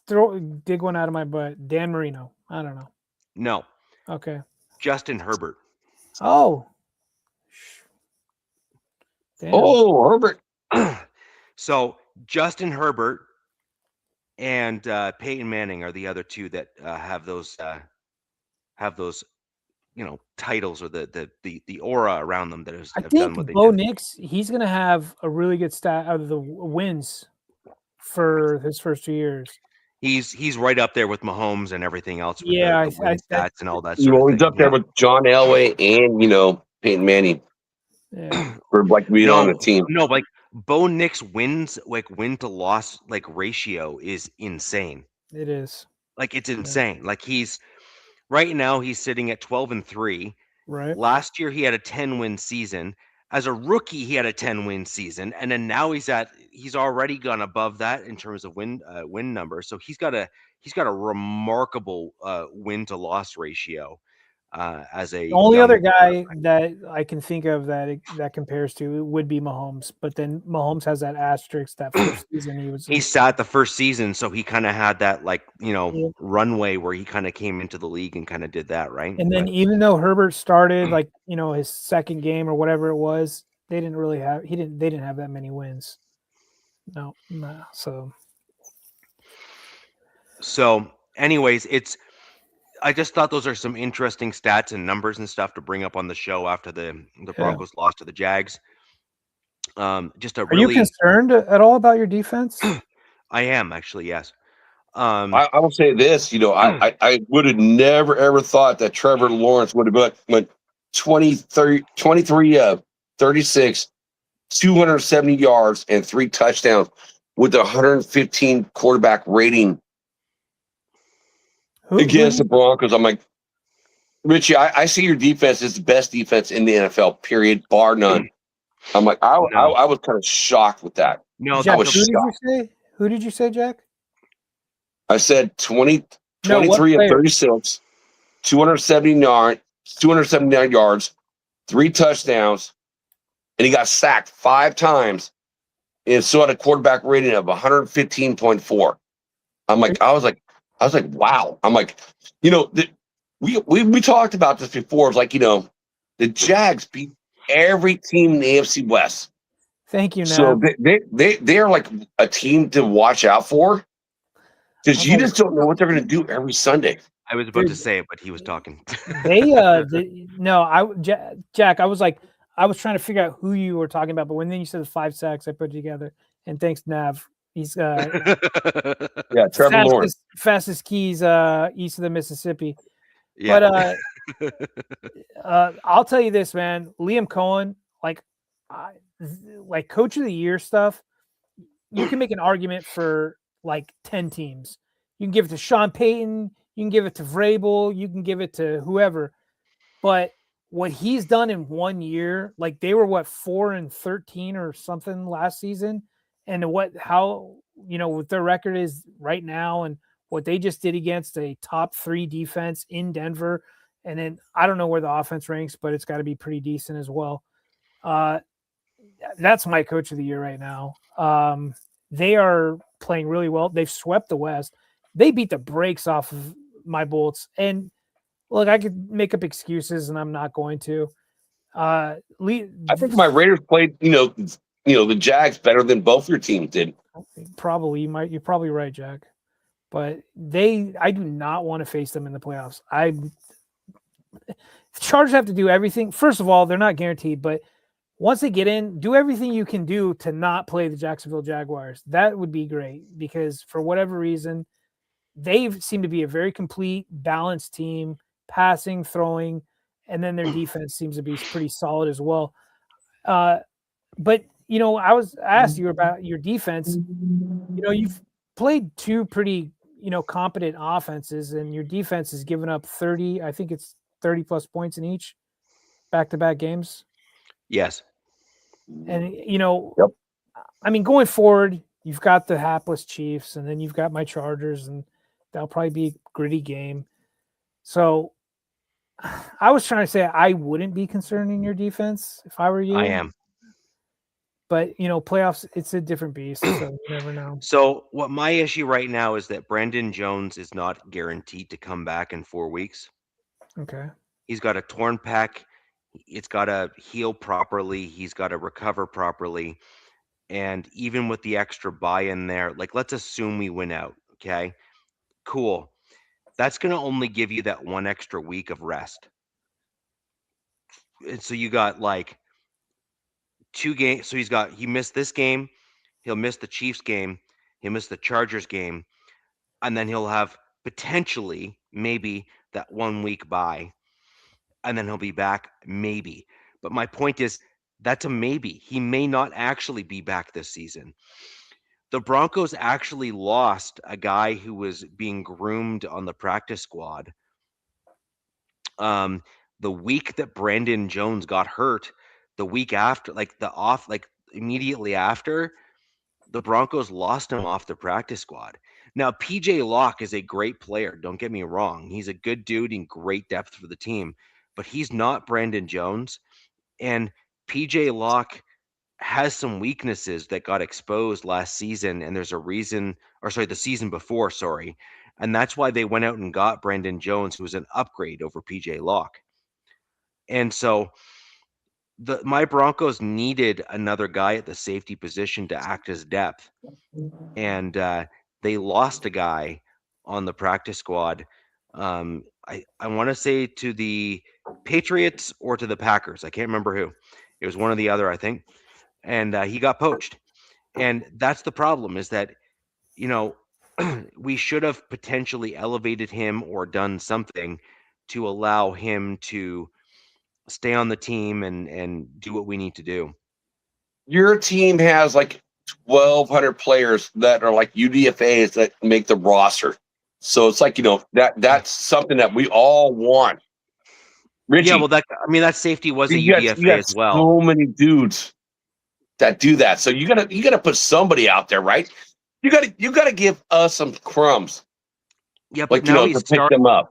dig one out of my butt. Dan Marino. I don't know. No. Okay. Justin Herbert. Oh. Damn. Oh, Herbert. So Justin Herbert and Peyton Manning are the other 2 that have those titles or the aura around them that have I done think what they Bo do. Nix, he's gonna have a really good stat out of the wins for his first 2 years. He's right up there with Mahomes and everything else with Yeah, the win stats and all that You sort of always thing. up there with John Elway and Peyton Manning Yeah. for like being on the team. No, like Bo Nix win to loss ratio is insane. It is. Like it's insane. Like right now he's sitting at 12-3. Right. Last year he had a 10-win season. As a rookie, he had a 10-win season, and then now he's already gone above that in terms of win number. So he's got a remarkable win to loss ratio as a The only young other guy that I can think of that compares to would be Mahomes, but then Mahomes has that asterisk that first season he sat the first season, so he kind of had that Yeah. runway where he kind of came into the league and kind of did that, right? And then even though Herbert started his second game or whatever it was, they didn't have that many wins. No. So anyways, I just thought those are some interesting stats and numbers and stuff to bring up on the show after the Broncos lost to the Jags. Are you concerned at all about your defense? I am actually, yes. I will say this, I would have never ever thought that Trevor Lawrence would have went 23 36, 270 yards and 3 touchdowns with a 115 quarterback rating against the Broncos. I'm like, Richie, I see your defense is the best defense in the NFL, period, bar none. I'm like, I was kind of shocked with that. No, Jack, I was shocked. Who did you say, Jack? I said 23 and 36, 279 yards, 3 touchdowns, and he got sacked 5 times and still had a quarterback rating of 115.4. I'm like, I was like, wow. I'm like, we talked about this before. It's like, the Jags beat every team in the AFC West. Thank you. So they are like a team to watch out for because you just don't know what they're going to do every Sunday. I was about to say it, but he was talking. Jack, I was trying to figure out who you were talking about, but when then you said the 5 sacks, I put it together. And thanks, Nav. He's Trevor Lawrence, fastest keys east of the Mississippi. Yeah. But I'll tell you this, man. Liam Cohen, like coach of the year stuff, you can make an argument for like 10 teams. You can give it to Sean Payton, you can give it to Vrabel, you can give it to whoever. But what he's done in 1 year, like they were 4-13 or something last season, and what their record is right now, and what they just did against a top 3 defense in Denver, and then I don't know where the offense ranks, but it's got to be pretty decent as well. that's my coach of the year right now. They are playing really well. They've swept the West. They beat the brakes off of my Bolts. And look, I could make up excuses, and I'm not going to. I think my Raiders played, the Jags better than both your teams did. Probably you're probably right, Jack. But I do not want to face them in the playoffs. The Chargers have to do everything. First of all, they're not guaranteed, but once they get in, do everything you can do to not play the Jacksonville Jaguars. That would be great because for whatever reason, they seem to be a very complete, balanced team, passing, throwing, and then their defense seems to be pretty solid as well. But I asked you about your defense. You've played two pretty, competent offenses, and your defense has given up 30. I think it's 30 plus points in each back-to-back games. Yes. And, Yep. I mean, going forward, you've got the hapless Chiefs, and then you've got my Chargers, and that'll probably be a gritty game. So I was trying to say I wouldn't be concerned in your defense if I were you. I am. But, playoffs, it's a different beast, so you never know. So what my issue right now is that Brandon Jones is not guaranteed to come back in 4 weeks. Okay. He's got a torn pec. It's got to heal properly. He's got to recover properly. And even with the extra buy in there, like let's assume we win out. Okay. Cool. That's going to only give you that one extra week of rest. And so you got like 2 games. So he missed this game. He'll miss the Chiefs game. He'll miss the Chargers game. And then he'll have potentially maybe that 1 week bye. And then he'll be back maybe. But my point is that's a maybe. He may not actually be back this season. The Broncos actually lost a guy who was being groomed on the practice squad. The week that Brandon Jones got hurt, the week after, immediately after, the Broncos lost him off the practice squad. Now, PJ Locke is a great player. Don't get me wrong. He's a good dude and great depth for the team, but he's not Brandon Jones. And PJ Locke has some weaknesses that got exposed last season. And there's a reason, the season before, sorry. And that's why they went out and got Brandon Jones, who was an upgrade over PJ Locke. And so my Broncos needed another guy at the safety position to act as depth. And they lost a guy on the practice squad. I want to say to the Patriots or to the Packers. I can't remember who. It was one or the other, I think. And he got poached. And that's the problem is that, we should have potentially elevated him or done something to allow him to stay on the team and do what we need to do. Your team has like 1,200 players that are like UDFAs that make the roster. So it's like, that's something that we all want. Richie, yeah, well, that safety was a UDFA as well. So many dudes that do that. So you gotta put somebody out there, right? You gotta give us some crumbs. Yeah, but now he's to pick them up.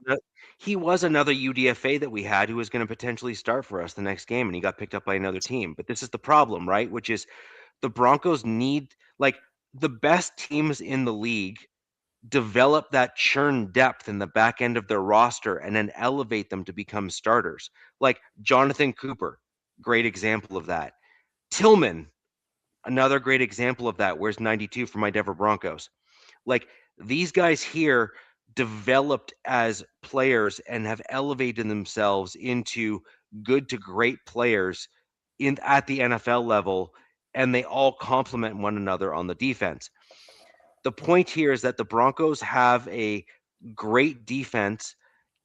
He was another UDFA that we had who was going to potentially start for us the next game, and he got picked up by another team. But this is the problem, right? Which is the Broncos need, like, the best teams in the league develop that churn depth in the back end of their roster and then elevate them to become starters. Like Jonathan Cooper, great example of that. Tillman, another great example of that. Where's 92 for my Denver Broncos? Like, these guys here developed as players and have elevated themselves into good to great players at the NFL level, and they all complement one another on the defense. The point here is that the Broncos have a great defense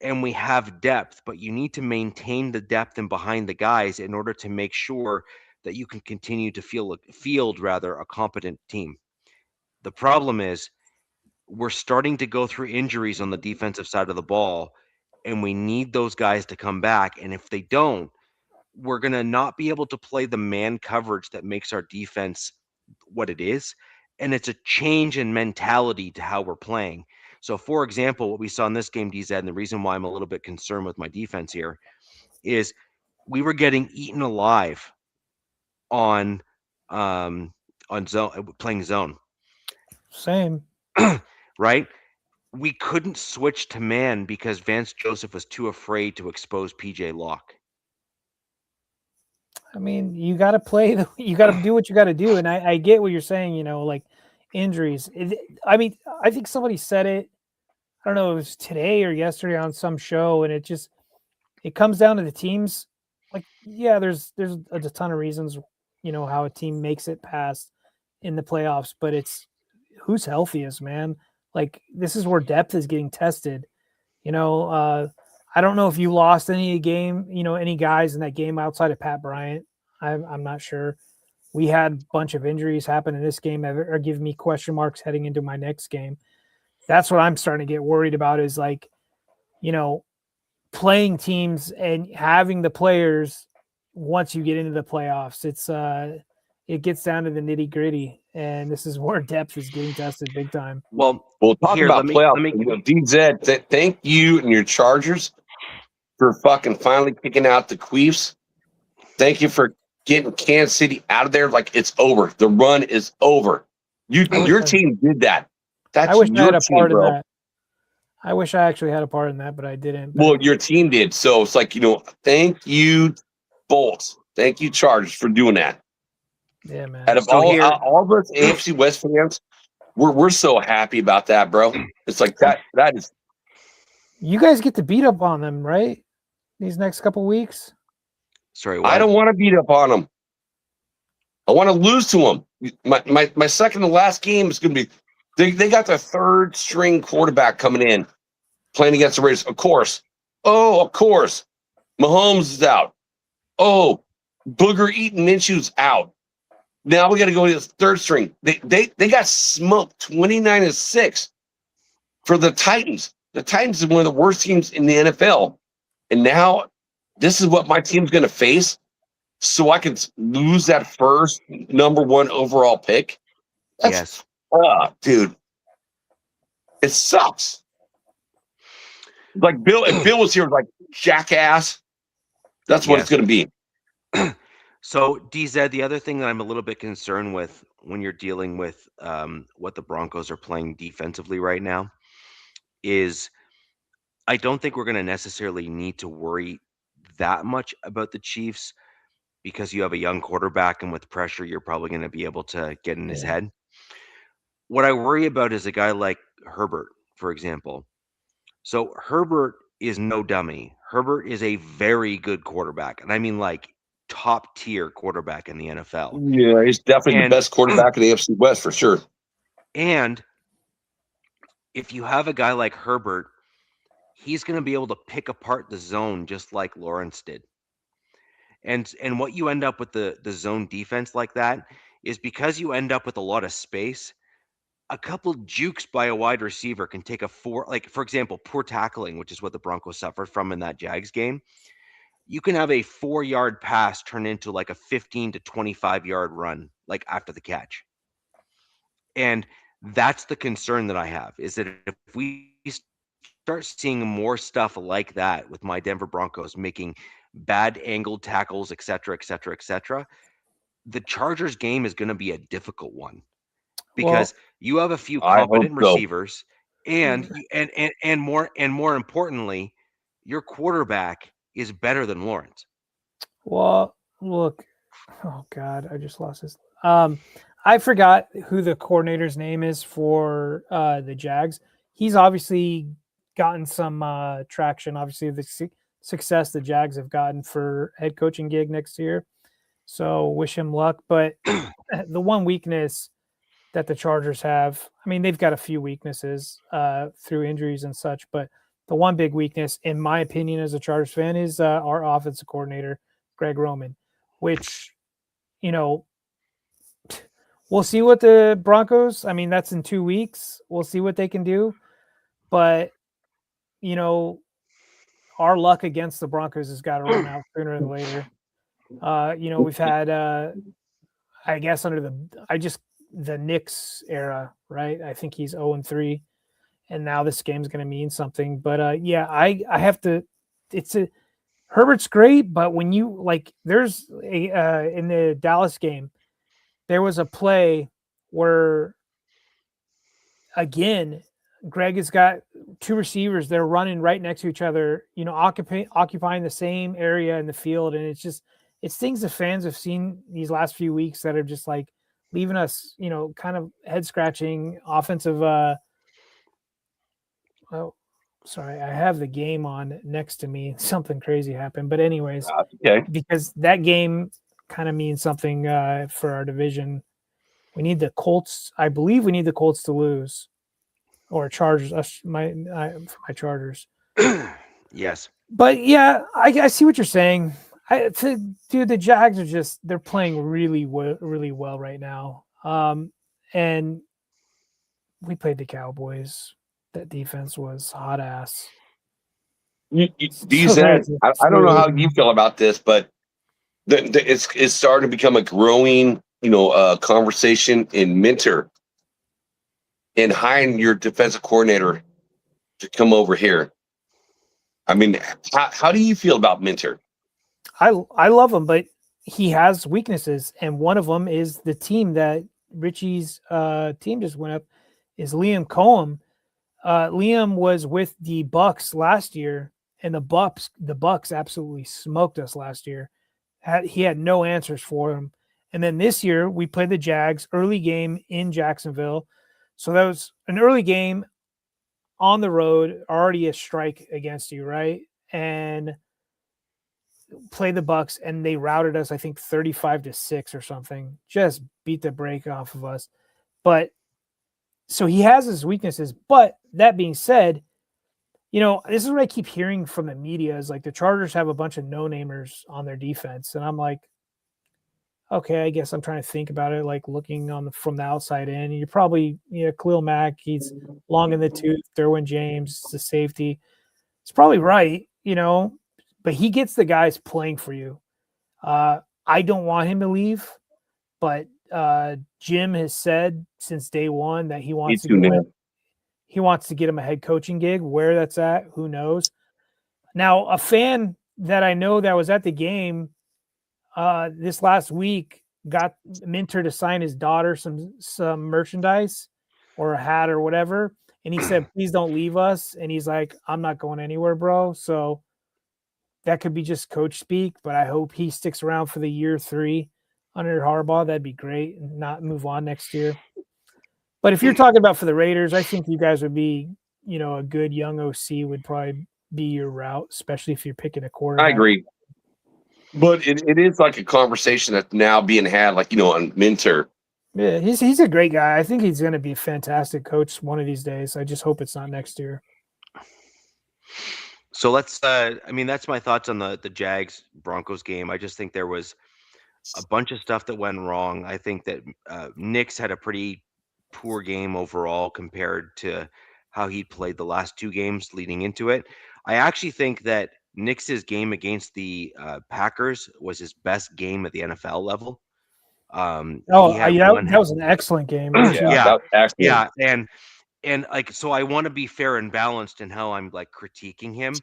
and we have depth, but you need to maintain the depth and behind the guys in order to make sure that you can continue to field a competent team. The problem is we're starting to go through injuries on the defensive side of the ball, and we need those guys to come back. And if they don't, we're going to not be able to play the man coverage that makes our defense what it is. And it's a change in mentality to how we're playing. So, for example, what we saw in this game, DZ, and the reason why I'm a little bit concerned with my defense here is we were getting eaten alive on on zone, playing zone, Same. right? We couldn't switch to man because Vance Joseph was too afraid to expose PJ Locke. I mean, you got to play. You got to do what you got to do. And I get what you're saying. Like injuries. I mean, I think somebody said it. I don't know. It was today or yesterday on some show, and it comes down to the teams. Like, yeah, there's a ton of reasons, how a team makes it past in the playoffs, but it's who's healthiest, man. Like, this is where depth is getting tested. I don't know if you lost any game, any guys in that game outside of Pat Bryant. I'm not sure. We had a bunch of injuries happen in this game that are giving me question marks heading into my next game. That's what I'm starting to get worried about is like, playing teams and having the players once you get into the playoffs. It gets down to the nitty gritty, and this is where depth is getting tested big time. Well, talk here, about playoffs. let me DZ, thank you and your Chargers for fucking finally kicking out the Queefs. Thank you for getting Kansas City out of there. Like, it's over. The run is over. Your team did that. That's I wish your I had a team, part in bro. that. I wish I actually had a part in that, but I didn't. Well, your team did. So it's like, thank you, Bolts. Thank you, Chargers, for doing that. Yeah, man. Out of all of us AFC West fans, we're so happy about that, bro. It's like that is. You guys get to beat up on them, right? These next couple weeks. Sorry, what? I don't want to beat up on them. I want to lose to them. My second to last game is going to be. They got their third string quarterback coming in, playing against the Raiders. Of course. Oh, of course. Mahomes is out. Oh, Booger eating Minshew's out. Now we got to go to the third string. They got smoked 29-6 for the Titans. The Titans is one of the worst teams in the NFL. And now this is what my team's going to face. So I can lose that first number 1 overall pick. Yes. Dude. It sucks. Like if Bill was here, like, jackass. That's what it's going to be. So, DZ, the other thing that I'm a little bit concerned with when you're dealing with what the Broncos are playing defensively right now is I don't think we're going to necessarily need to worry that much about the Chiefs because you have a young quarterback, and with pressure, you're probably going to be able to get in his head. What I worry about is a guy like Herbert, for example. So Herbert is no dummy. Herbert is a very good quarterback, and I mean like top tier quarterback in the NFL. Yeah, he's definitely the best quarterback in the AFC West for sure. And if you have a guy like Herbert, he's going to be able to pick apart the zone just like Lawrence did. And what you end up with the zone defense like that is because you end up with a lot of space. A couple jukes by a wide receiver can take for example, poor tackling, which is what the Broncos suffered from in that Jags game. You can have a 4-yard pass turn into like a 15 to 25-yard run, like after the catch. And that's the concern that I have, is that if we start seeing more stuff like that with my Denver Broncos making bad angled tackles, et cetera, the Chargers game is going to be a difficult one because you have a few competent receivers and more importantly, your quarterback is better than Lawrence. Well, look, oh God, I just lost this. I forgot who the coordinator's name is for the Jags. He's obviously gotten some traction. Obviously, the success the Jags have gotten for head coaching gig next year. So wish him luck. But the one weakness that the Chargers have, I mean, they've got a few weaknesses through injuries and such, but the one big weakness, in my opinion, as a Chargers fan, is our offensive coordinator, Greg Roman, which, we'll see what the Broncos, I mean, that's in 2 weeks. We'll see what they can do. But, our luck against the Broncos has got to run out sooner than later. We've had, I guess, the Knicks era, right? I think he's 0-3, and now this game's going to mean something. But I have to. Herbert's great, but when you there's a in the Dallas game, there was a play where, again, Greg has got two receivers. They're running right next to each other, occupying the same area in the field. And it's things that fans have seen these last few weeks that are just like leaving us, kind of head scratching offensive. Oh, sorry. I have the game on next to me. Something crazy happened. But anyways, Okay. because that game kind of means something for our division. We need the Colts. I believe we need the Colts to lose. Or Chargers, my Chargers. Yes. But yeah, I see what you're saying. Dude, the Jags are they're playing really well right now. And we played the Cowboys. That defense was hot ass. I don't know how you feel about this, but it's starting to become a growing, conversation in Minter and hiring your defensive coordinator to come over here. I mean, how do you feel about Minter? I love him, but he has weaknesses, and one of them is the team that Richie's team just went up is Liam Cohen. Liam was with the Bucks last year, and the Bucks absolutely smoked us last year. He had no answers for him. And then this year we played the Jags, early game in Jacksonville. So that was an early game on the road, already a strike against you, right? And play the Bucks, and they routed us, I think 35-6 or something. Just beat the break off of us. But so he has his weaknesses. But that being said, this is what I keep hearing from the media is like the Chargers have a bunch of no-namers on their defense. And I'm like, okay, I guess I'm trying to think about it, like looking from the outside in. You're probably, Khalil Mack, he's long in the tooth. Derwin James, the safety. It's probably right, but he gets the guys playing for you. I don't want him to leave, but Jim has said since day one that he wants to get him a head coaching gig. Where that's at, who knows? Now, a fan that I know that was at the game this last week got Minter to sign his daughter some merchandise or a hat or whatever. And he said, please don't leave us. And he's like, I'm not going anywhere, bro. So that could be just coach speak, but I hope he sticks around for the year 3 under Harbaugh. That'd be great, and not move on next year. But if you're talking about for the Raiders, I think you guys would be, a good young OC would probably be your route, especially if you're picking a quarterback. I agree. But it is like a conversation that's now being had, like, on Minter. Yeah, he's a great guy. I think he's going to be a fantastic coach one of these days. I just hope it's not next year. So let's that's my thoughts on the Jags Broncos game. I just think there was a bunch of stuff that went wrong. I think that Nix had a pretty poor game overall compared to how he played the last 2 games leading into it. I actually think that Nix's game against the Packers was his best game at the NFL level. That was an excellent game. Yeah, and like, so I want to be fair and balanced in how I'm like critiquing him.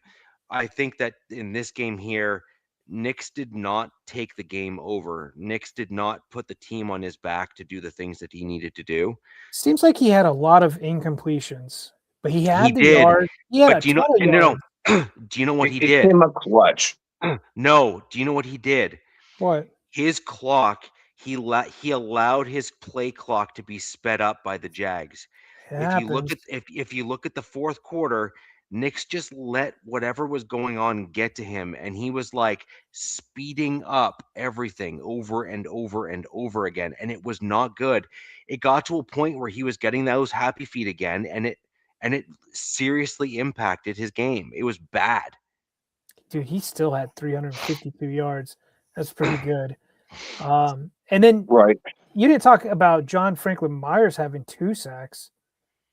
I think that in this game here, Nix did not take the game over. Nix did not put the team on his back to do the things that he needed to do. Seems like he had a lot of incompletions, but he had the did. Yard. But do you know? No. Do you know what he did? Him a clutch. No. Do you know what he did? What? His clock. He allowed his play clock to be sped up by the Jags. If you look at the fourth quarter, Nix just let whatever was going on get to him, and he was like speeding up everything over and over and over again, and it was not good. It got to a point where he was getting those happy feet again, and it seriously impacted his game. It was bad. Dude, he still had 352 yards. That's pretty good. And then right, you didn't talk about John Franklin Myers having 2 sacks.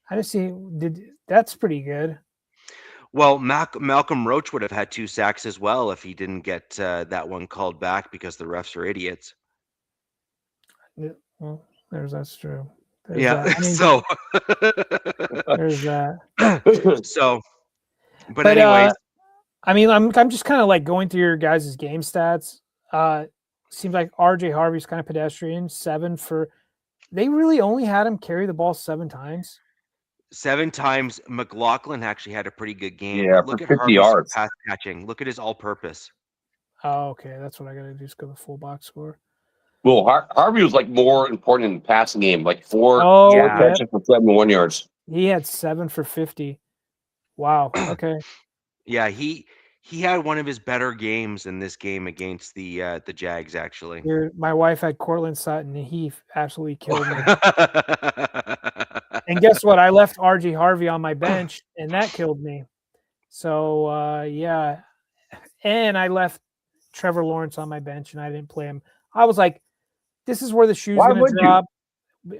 I just see that's pretty good. Well, Malcolm Roach would have had 2 sacks as well if he didn't get that one called back because the refs are idiots. Yeah, well, that's true. There's so there's that. So, but anyways, I'm just kind of like going through your guys' game stats. seems like RJ Harvey's kind of pedestrian. 7 for. They really only had him carry the ball 7 times. 7 times. McLaughlin actually had a pretty good game. Yeah, But for look at 50 Harvey's yards. pass catching. Look at his all-purpose. Oh, okay. That's what I got to do. Just go to the full box score. Well, Harvey was like more important in the passing game, like four yeah. catches for 71 yards. He had 7 for 50. Wow. Okay. Yeah, he had one of his better games in this game against the Jags, actually. Dude, my wife had Cortland Sutton, and he absolutely killed me. And guess what? I left RJ Harvey on my bench, and that killed me. So, yeah. And I left Trevor Lawrence on my bench, and I didn't play him. I was like, this is where the shoe's going to drop.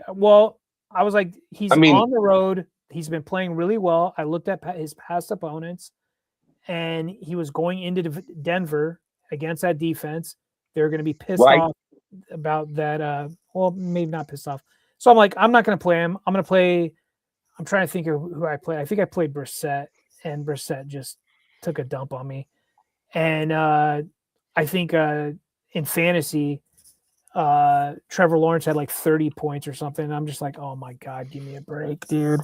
Well, I was like, he's on the road. He's been playing really well. I looked at his past opponents, and he was going into Denver against that defense. They're going to be pissed off about that. Well, maybe not pissed off. So I'm like, I'm not going to play him. I'm going to play. I'm trying to think of who I play. I think I played Brissett, and Brissett just took a dump on me. And I think in fantasy, Trevor Lawrence had like 30 points or something. And I'm just like, oh my God, give me a break, dude.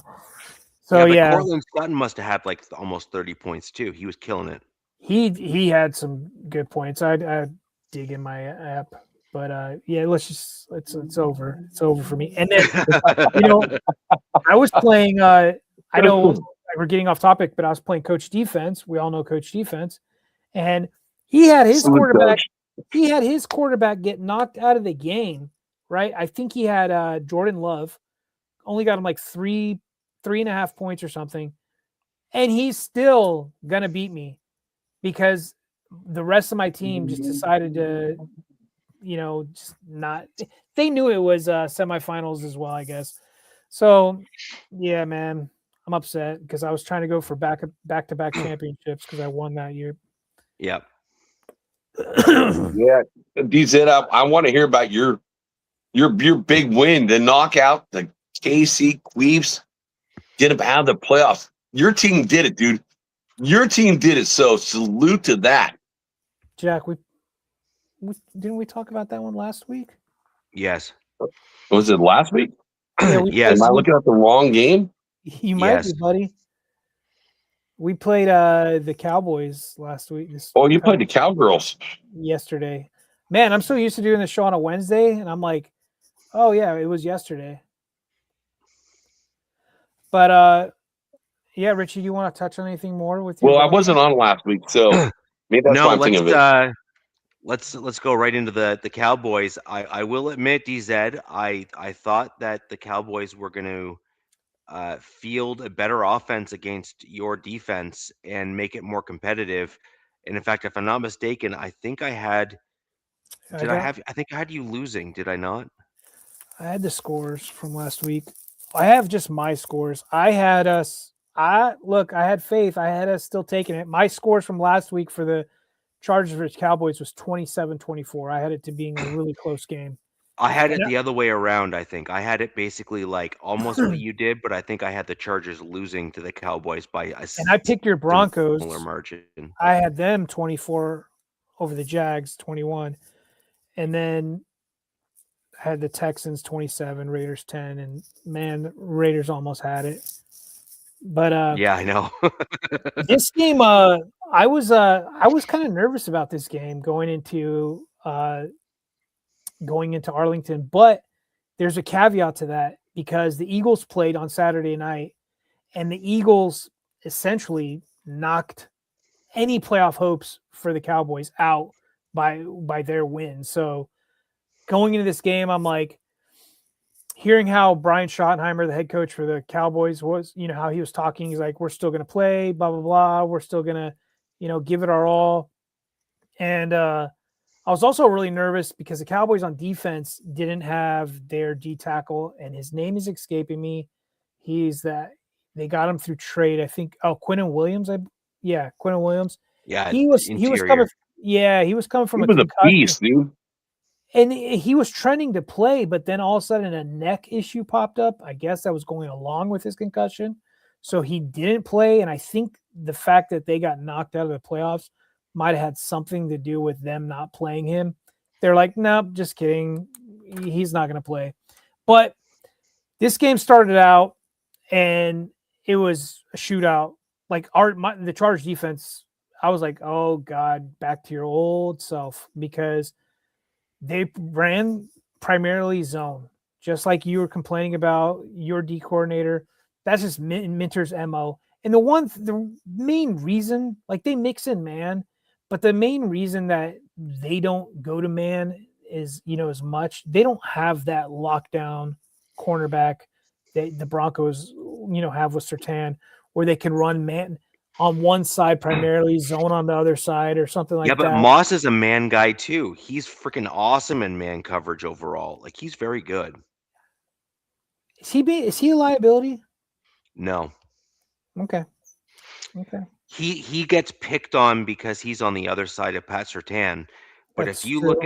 So yeah, Cortland Sutton must have had like almost 30 points too. He was killing it. He had some good points. I dig in my app, but yeah, it's over. It's over for me. And then I was playing. I know we're getting off topic, but I was playing Coach Defense. We all know Coach Defense, and he had his quarterback. He had his quarterback get knocked out of the game. Right? I think he had Jordan Love. Only got him like 3.5 points or something, and he's still gonna beat me because the rest of my team just decided to, just not. They knew it was semifinals as well, I guess. So, yeah, man, I'm upset because I was trying to go for back-to-back championships because I won that year. Yep. Yeah, DZ, I want to hear about your big win, the knockout, the KC Queefs. Get him out of the playoffs. Your team did it, dude. Your team did it. So salute to that. Jack, we didn't we talk about that one last week? Yes. Was it last week? Yeah, yes. Am I looking at the wrong game? You might be, buddy. We played the Cowboys last week. You played the Cowgirls yesterday. Man, I'm so used to doing the show on a Wednesday, and I'm like, oh yeah, it was yesterday. But yeah, Richie, do you want to touch on anything more with you? Well, I wasn't on last week, so maybe that's why I'm thinking of it. Let's go right into the Cowboys. I will admit, DZ, I thought that the Cowboys were going to field a better offense against your defense and make it more competitive. And in fact, if I'm not mistaken, I think I had. I think I had you losing. Did I not? I had the scores from last week. I have just my scores. I had us. I had faith. I had us still taking it. My scores from last week for the Chargers versus Cowboys was 27-24. I had it to being a really close game. I had it the other way around, I think. I had it basically like almost what you did, but I think I had the Chargers losing to the Cowboys by a and I picked your Broncos. Similar margin. I had them 24 over the Jags, 21. And then I had the Texans 27, Raiders 10, and man, Raiders almost had it. But yeah, I know. This game, I was kind of nervous about this game going into Arlington, but there's a caveat to that because the Eagles played on Saturday night, and the Eagles essentially knocked any playoff hopes for the Cowboys out by their win. So going into this game, I'm like, hearing how Brian Schottenheimer, the head coach for the Cowboys, was, how he was talking. He's like, we're still going to play, blah, blah, blah. We're still going to, give it our all. And I was also really nervous because the Cowboys on defense didn't have their D tackle, and his name is escaping me. They got him through trade. I think, Quinnen Williams. Quinnen Williams. Yeah. He was coming. Yeah. He was coming from a beast, dude. And he was trending to play, but then all of a sudden a neck issue popped up. I guess that was going along with his concussion. So he didn't play. And I think the fact that they got knocked out of the playoffs might have had something to do with them not playing him. They're like, nope, just kidding. He's not going to play. But this game started out and it was a shootout. Like the Chargers defense, I was like, oh God, back to your old self, because they ran primarily zone, just like you were complaining about your D coordinator. That's just Minter's MO. And the main reason, like they mix in man, but the main reason that they don't go to man is, as much, they don't have that lockdown cornerback that the Broncos, have with Surtain, where they can run man on one side primarily, zone on the other side, or something like Yeah, but that. Moss is a man guy too. He's freaking awesome in man coverage overall. Like he's very good. Is he a liability? No. Okay. He gets picked on because he's on the other side of Pat Surtain. But That's if you true. look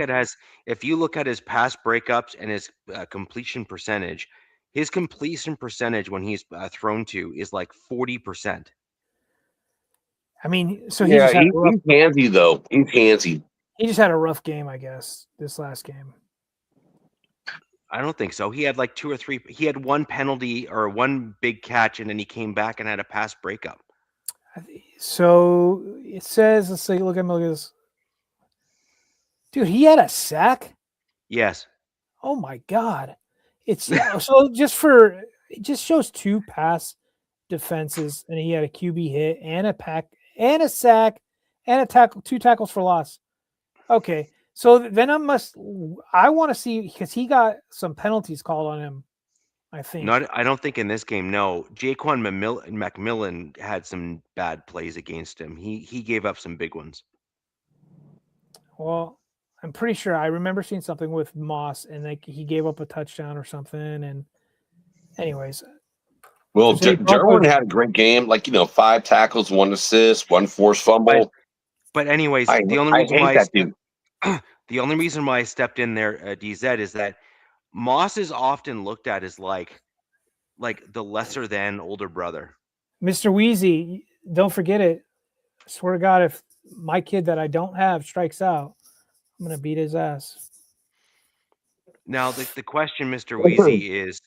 at his pass breakups and his completion percentage, his completion percentage when he's thrown to is like 40%. I mean, so he Yeah, just had a rough, he's handsy though. He's handsy. he just had a rough game, I guess, this last game. I don't think so. He had like 2 or 3. He had one penalty or one big catch, and then he came back and had a pass breakup. So it says, let's see, look at this. Dude, he had a sack? Yes. Oh my God. It's so it just shows 2 pass defenses, and he had a QB hit and a and a sack and a tackle, 2 tackles for loss. Okay. So then I want to see, because he got some penalties called on him, I think. I don't think in this game, no. Jaquan McMillan had some bad plays against him. He gave up some big ones. Well, I'm pretty sure I remember seeing something with Moss, and like he gave up a touchdown or something. And anyways, Well, Jarwin had a great game. 5 tackles, 1 assist, 1 forced fumble. But anyways, the only reason why I stepped in there, DZ, is that Moss is often looked at as like the lesser than older brother. Mr. Wheezy, don't forget it. I swear to God, if my kid that I don't have strikes out, I'm gonna beat his ass. Now the question, Mr. Wheezy, is: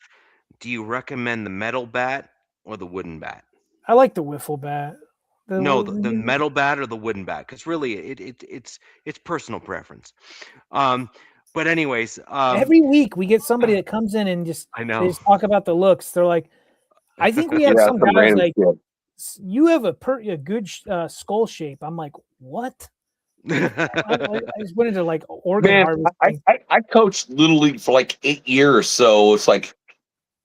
do you recommend the metal bat or the wooden bat? I like the wiffle bat. The metal bat or the wooden bat, because really it's personal preference. But anyways, every week we get somebody that comes in and just I know they just talk about the looks. They're like, I think we have some guys like, you have a good skull shape. I'm like, what? I just went into like organ harvesting. I coached Little League for like 8 years, so it's like,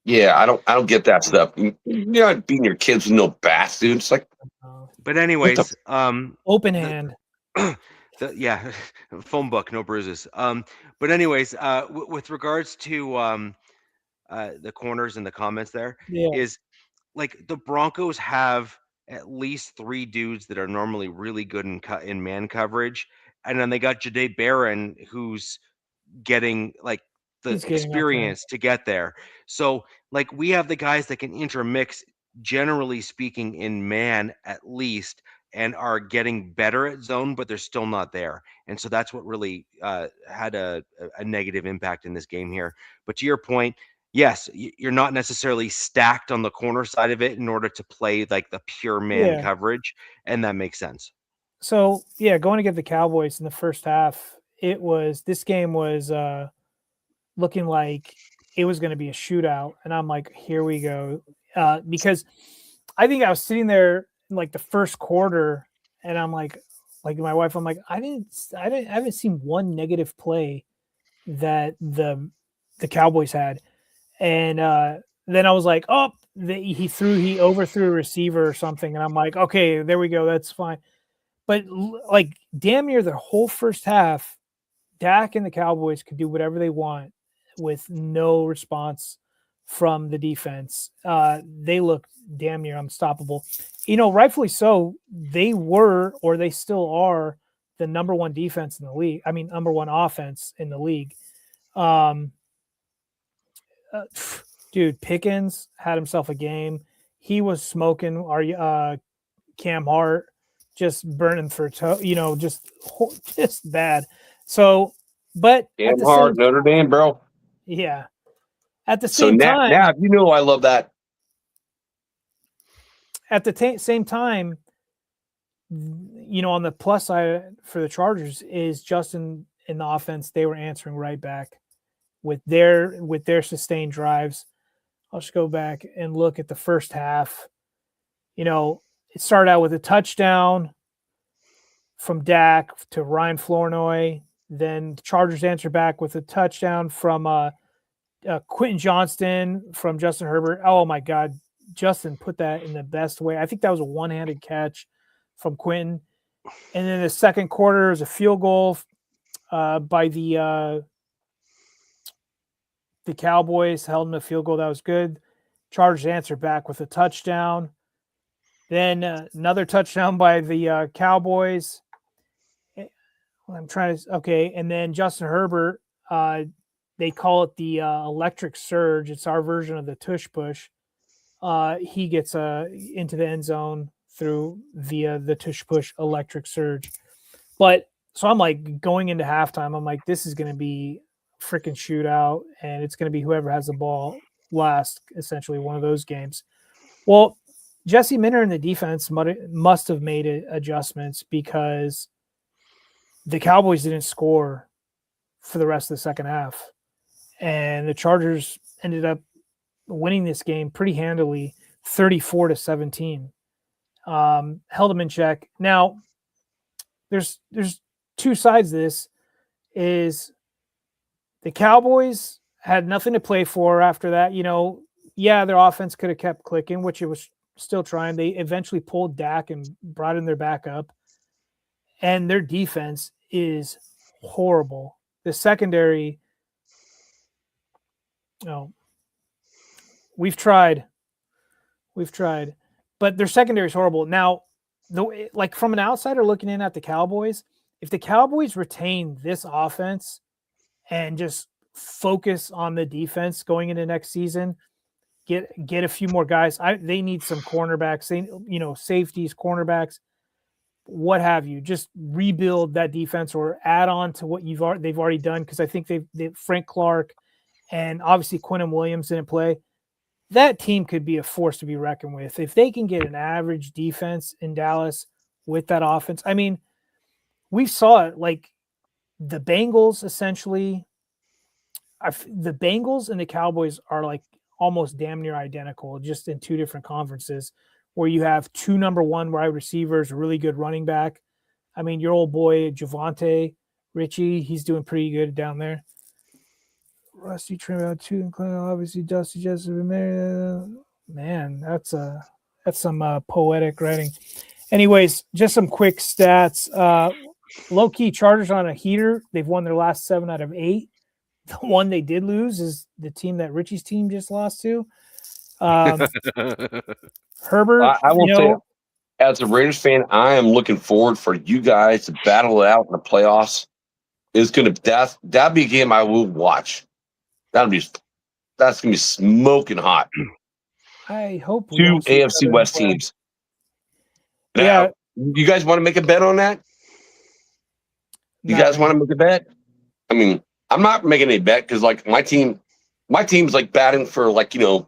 yeah, I don't get that stuff. You're not beating your kids with no bats, dude. It's like, but anyways, open hand. Yeah, phone book, no bruises. But anyways, with regards to the corners and the comments there, is like the Broncos have at least 3 dudes that are normally really good in man coverage, and then they got Jahdae Barron, who's getting like the experience to get there. So like we have the guys that can intermix, generally speaking, in man at least, and are getting better at zone, but they're still not there. And so that's what really had a negative impact in this game here. But to your point, yes, you're not necessarily stacked on the corner side of it in order to play like the pure man coverage, and that makes sense. So going to get the Cowboys in the first half, this game was looking like it was going to be a shootout, and I'm like, here we go, because I think I was sitting there in like the first quarter, and I'm like my wife, I'm like, I haven't seen one negative play that the Cowboys had. And then I was like, oh, he overthrew a receiver or something. And I'm like, okay, there we go. That's fine. But like damn near the whole first half, Dak and the Cowboys could do whatever they want with no response from the defense. They looked damn near unstoppable. Rightfully so. They were, or they still are, the number 1 defense in the league. I mean, number 1 offense in the league. Dude, Pickens had himself a game. He was smoking our Cam Hart, just burning for just bad. So But Damn at the hard, same, Notre Dame, bro. yeah, at the So same now, time, you know I love that. at the same time, on the plus side for the Chargers is Justin in the offense. They were answering right back with their sustained drives. I'll just go back and look at the first half. It started out with a touchdown from Dak to Ryan Flournoy. Then the Chargers answer back with a touchdown from Quentin Johnston from Justin Herbert. Oh my God, Justin put that in the best way. I think that was a one-handed catch from Quentin. And then the second quarter was a field goal by the Cowboys, held in a field goal. That was good. Chargers answered back with a touchdown. Then another touchdown by the Cowboys. And then Justin Herbert, they call it the electric surge. It's our version of the tush push. He gets into the end zone through the tush push electric surge. But so I'm like going into halftime, I'm like, this is going to be freaking shootout, and it's going to be whoever has the ball last, essentially one of those games. Well, Jesse Minter and the defense must have made adjustments because the Cowboys didn't score for the rest of the second half. And the Chargers ended up winning this game pretty handily, 34-17. Held them in check. Now, there's two sides to this. Is the Cowboys had nothing to play for after that. Their offense could have kept clicking, which it was still trying. They eventually pulled Dak and brought in their backup. And their defense is horrible. The secondary, we've tried, but their secondary is horrible. Now, like from an outsider looking in at the Cowboys, if the Cowboys retain this offense and just focus on the defense going into next season, get a few more guys. They need some cornerbacks, safeties, cornerbacks, what have you. Just rebuild that defense or add on to what they've already done, because I think they Frank Clark and obviously Quinnen Williams didn't play. That team could be a force to be reckoned with if they can get an average defense in Dallas with that offense. I mean, we saw it, like the Bengals essentially. The Bengals and the Cowboys are like almost damn near identical, just in two different conferences, where you have two number one wide receivers, really good running back. I mean, your old boy Javonte Richie, he's doing pretty good down there. Rusty Trim out two, obviously Dusty Joseph. Man, that's some poetic writing. Anyways, just some quick stats. Low key Chargers on a heater. They've won their last 7 out of 8. The one they did lose is the team that Richie's team just lost to. Herbert, I will say, as a Raiders fan, I am looking forward for you guys to battle it out in the playoffs. That'd be a game I will watch. That's gonna be smoking hot. I hope we 2 don't see AFC West teams. Yeah. Now, you guys want to make a bet on that? You guys want to make a bet? I mean, I'm not making a bet because like my team's like batting for like, the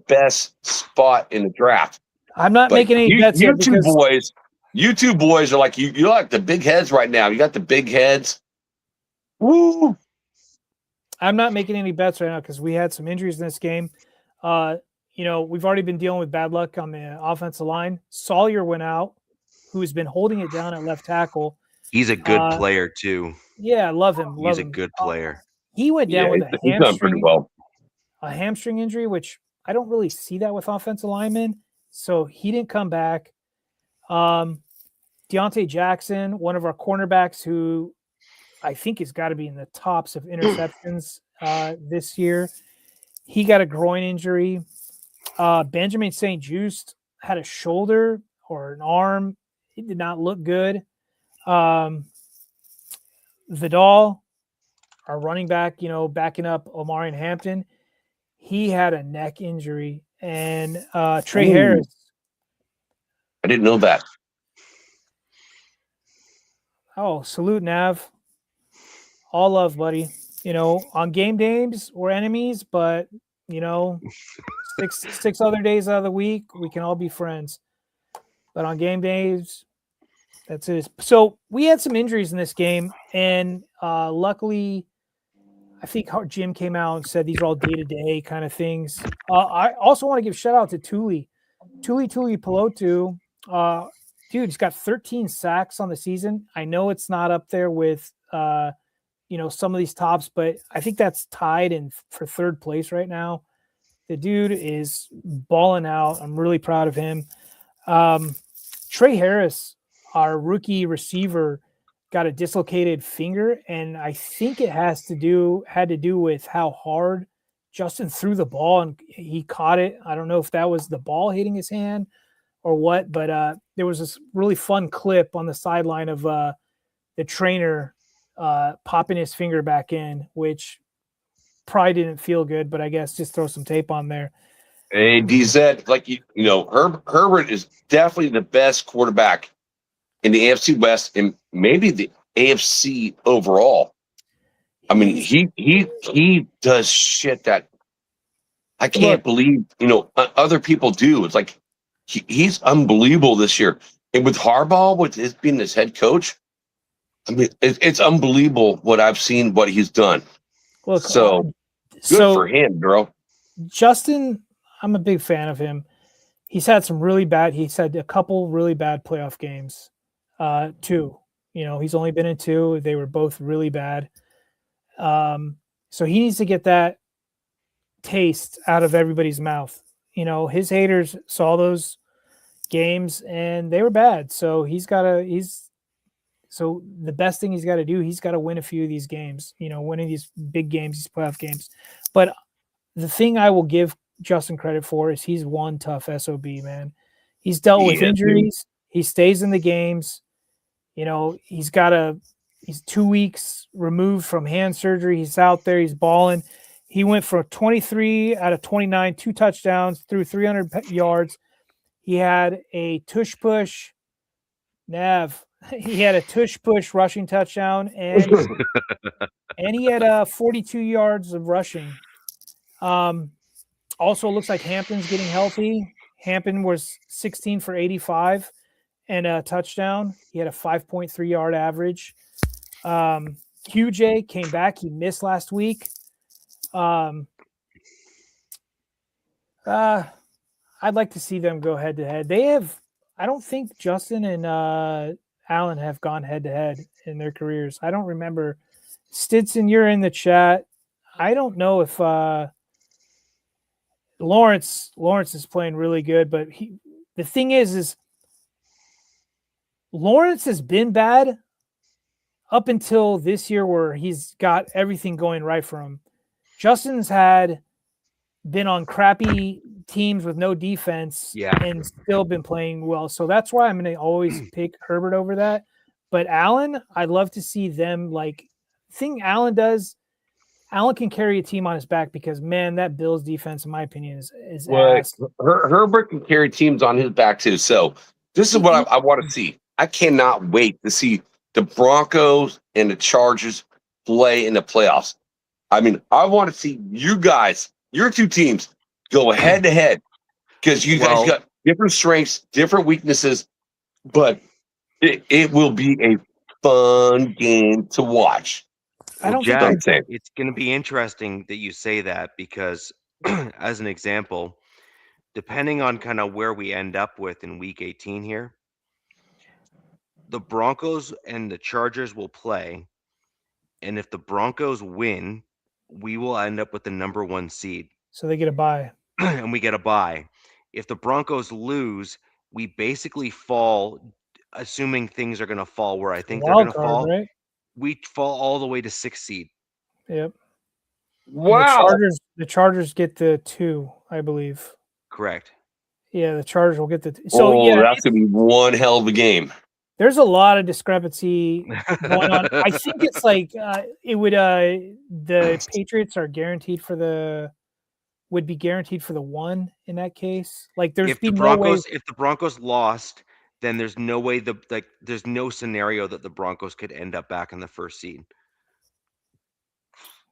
best spot in the draft. I'm not making any bets yet because you two boys are like you're like the big heads right now. You got the big heads. Woo! I'm not making any bets right now because we had some injuries in this game. We've already been dealing with bad luck on the offensive line. Sawyer went out, who's been holding it down at left tackle. He's a good player too. Yeah, I love him. He's a good player. He went down with he's done pretty well. A hamstring injury, which I don't really see that with offensive linemen. So he didn't come back. Deontay Jackson, one of our cornerbacks, who I think has got to be in the tops of interceptions this year. He got a groin injury. Benjamin St. Juste had a shoulder or an arm. It did not look good. Vidal, our running back, backing up Omarion Hampton, he had a neck injury. And Trey Harris. I didn't know that. Oh, salute, Nav. all love, buddy. On game days we're enemies, but six other days out of the week we can all be friends. But on game days, that's it. So we had some injuries in this game, and luckily, I think Jim came out and said these are all day-to-day kind of things. I also want to give shout out to Tuli Pelotu. Dude, he's got 13 sacks on the season. I know it's not up there with some of these tops, but I think that's tied in for third place right now. The dude is balling out. I'm really proud of him. Trey Harris, our rookie receiver, got a dislocated finger, and I think it had to do with how hard Justin threw the ball and he caught it. I don't know if that was the ball hitting his hand or what, but there was this really fun clip on the sideline of the trainer popping his finger back in, which probably didn't feel good, but I guess just throw some tape on there. Hey, DZ, Herbert is definitely the best quarterback in the AFC West and maybe the AFC overall. I mean, he does shit that I can't believe, other people do. It's like he's unbelievable this year. And with Harbaugh, with his being his head coach, I mean, it's unbelievable what I've seen, what he's done. Look, good for him, bro. Justin, I'm a big fan of him. He's had a couple really bad playoff games. Two. He's only been in two. They were both really bad. So he needs to get that taste out of everybody's mouth. His haters saw those games and they were bad. So so the best thing he's got to do, he's got to win a few of these games, winning these big games, these playoff games. But the thing I will give Justin credit for is he's one tough SOB, man. He's dealt with injuries. He stays in the games. He's 2 weeks removed from hand surgery. He's out there. He's balling. He went for 23 out of 29, 2 touchdowns, threw 300 yards. He had a tush push. He had a tush push rushing touchdown, and he had 42 yards of rushing. Also, looks like Hampton's getting healthy. Hampton was 16 for 85 and a touchdown. He had a 5.3 yard average. QJ came back. He missed last week. I'd like to see them go head to head. I don't think Justin and Allen have gone head to head in their careers. I don't remember. Stinson, you're in the chat. I don't know if Lawrence is playing really good, but the thing is Lawrence has been bad up until this year where he's got everything going right for him. Justin's been on crappy teams with no defense and still been playing well. So that's why I'm going to always pick Herbert over that. But Allen, I'd love to see them thing Allen does. Allen can carry a team on his back because, man, that Bills defense, in my opinion, is ass. Herbert can carry teams on his back too. So this is what I want to see. I cannot wait to see the Broncos and the Chargers play in the playoffs. I mean, I want to see you guys, your two teams, go head to head because you guys got different strengths, different weaknesses, but it will be a fun game to watch. Jack, it's going to be interesting that you say that because, as an example, depending on kind of where we end up with in Week 18 here, the Broncos and the Chargers will play, and if the Broncos win, we will end up with the number 1 seed. So they get a bye. And we get a bye. If the Broncos lose, we basically fall, assuming things are going to fall where I think they're going to fall. Right? We fall all the way to 6th seed. Yep. Wow. The Chargers get the 2, I believe. Correct. Yeah, the Chargers will get the 2. So that's going to be one hell of a game. There's a lot of discrepancy going on. I think it's the Patriots are guaranteed would be guaranteed for the 1 in that case. If the Broncos lost, then there's no way there's no scenario that the Broncos could end up back in the 1st seed.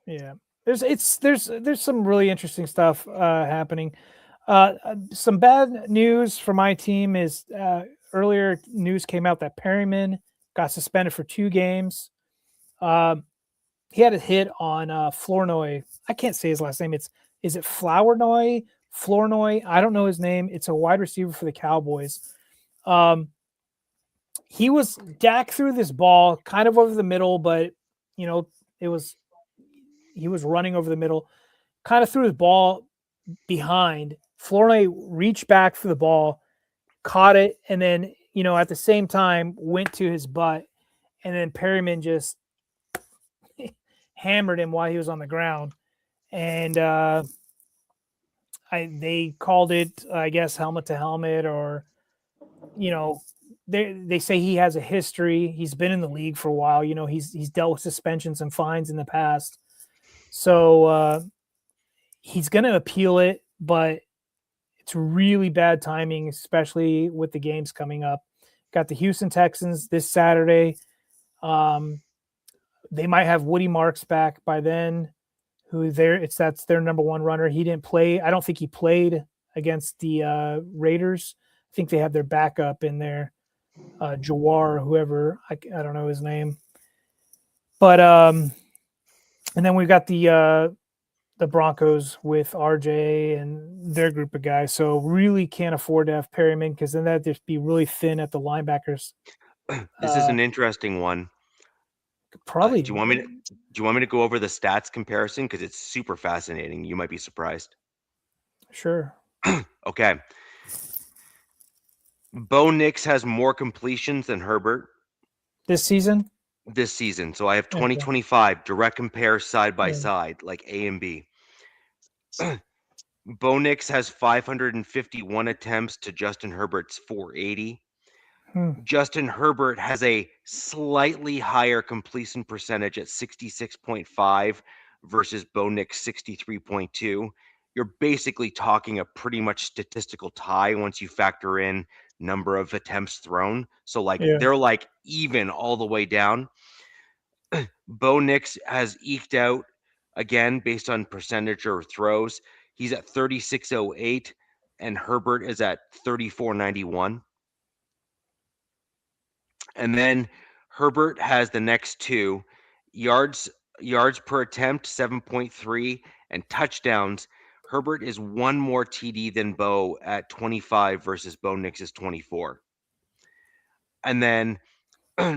Yeah. There's some really interesting stuff happening. Some bad news for my team is earlier news came out that Perryman got suspended for 2 games. He had a hit on Flournoy. I can't say his last name. Is it Flournoy? Flournoy? I don't know his name. It's a wide receiver for the Cowboys. He was Dak threw this ball kind of over the middle, but you know he was running over the middle, kind of threw his ball behind. Flournoy reached back for the ball, caught it, and then at the same time went to his butt, and then Perryman just hammered him while he was on the ground, and they called it, I guess, helmet to helmet, or they say he has a history. He's been in the league for a while. He's dealt with suspensions and fines in the past, so he's going to appeal it, but it's really bad timing, especially with the games coming up. Got the Houston Texans this Saturday. They might have Woody Marks back by then, that's their number one runner. He didn't play. I don't think he played against the Raiders. I think they have their backup in there, Jawar, whoever. I don't know his name. But and then we've got the Broncos with RJ and their group of guys. So really can't afford to have Perryman, because then that'd just be really thin at the linebackers. This is an interesting one. Probably. Do you want me to go over the stats comparison, because it's super fascinating? You might be surprised. Sure. Okay. Bo Nix has more completions than Herbert this season. So I have 2025 direct compare side by side, like A and B. Bo Nix has 551 attempts to Justin Herbert's 480. Justin Herbert has a slightly higher completion percentage at 66.5 versus Bo Nix 63.2. You're basically talking a pretty much statistical tie once you factor in number of attempts thrown. So they're like even all the way down. Bo Nix has eked out, again, based on percentage or throws. He's at 36.08 and Herbert is at 34.91. And then Herbert has the next two: yards per attempt 7.3, and touchdowns. Herbert is one more TD than Bo at 25 versus Bo Nix is 24. And then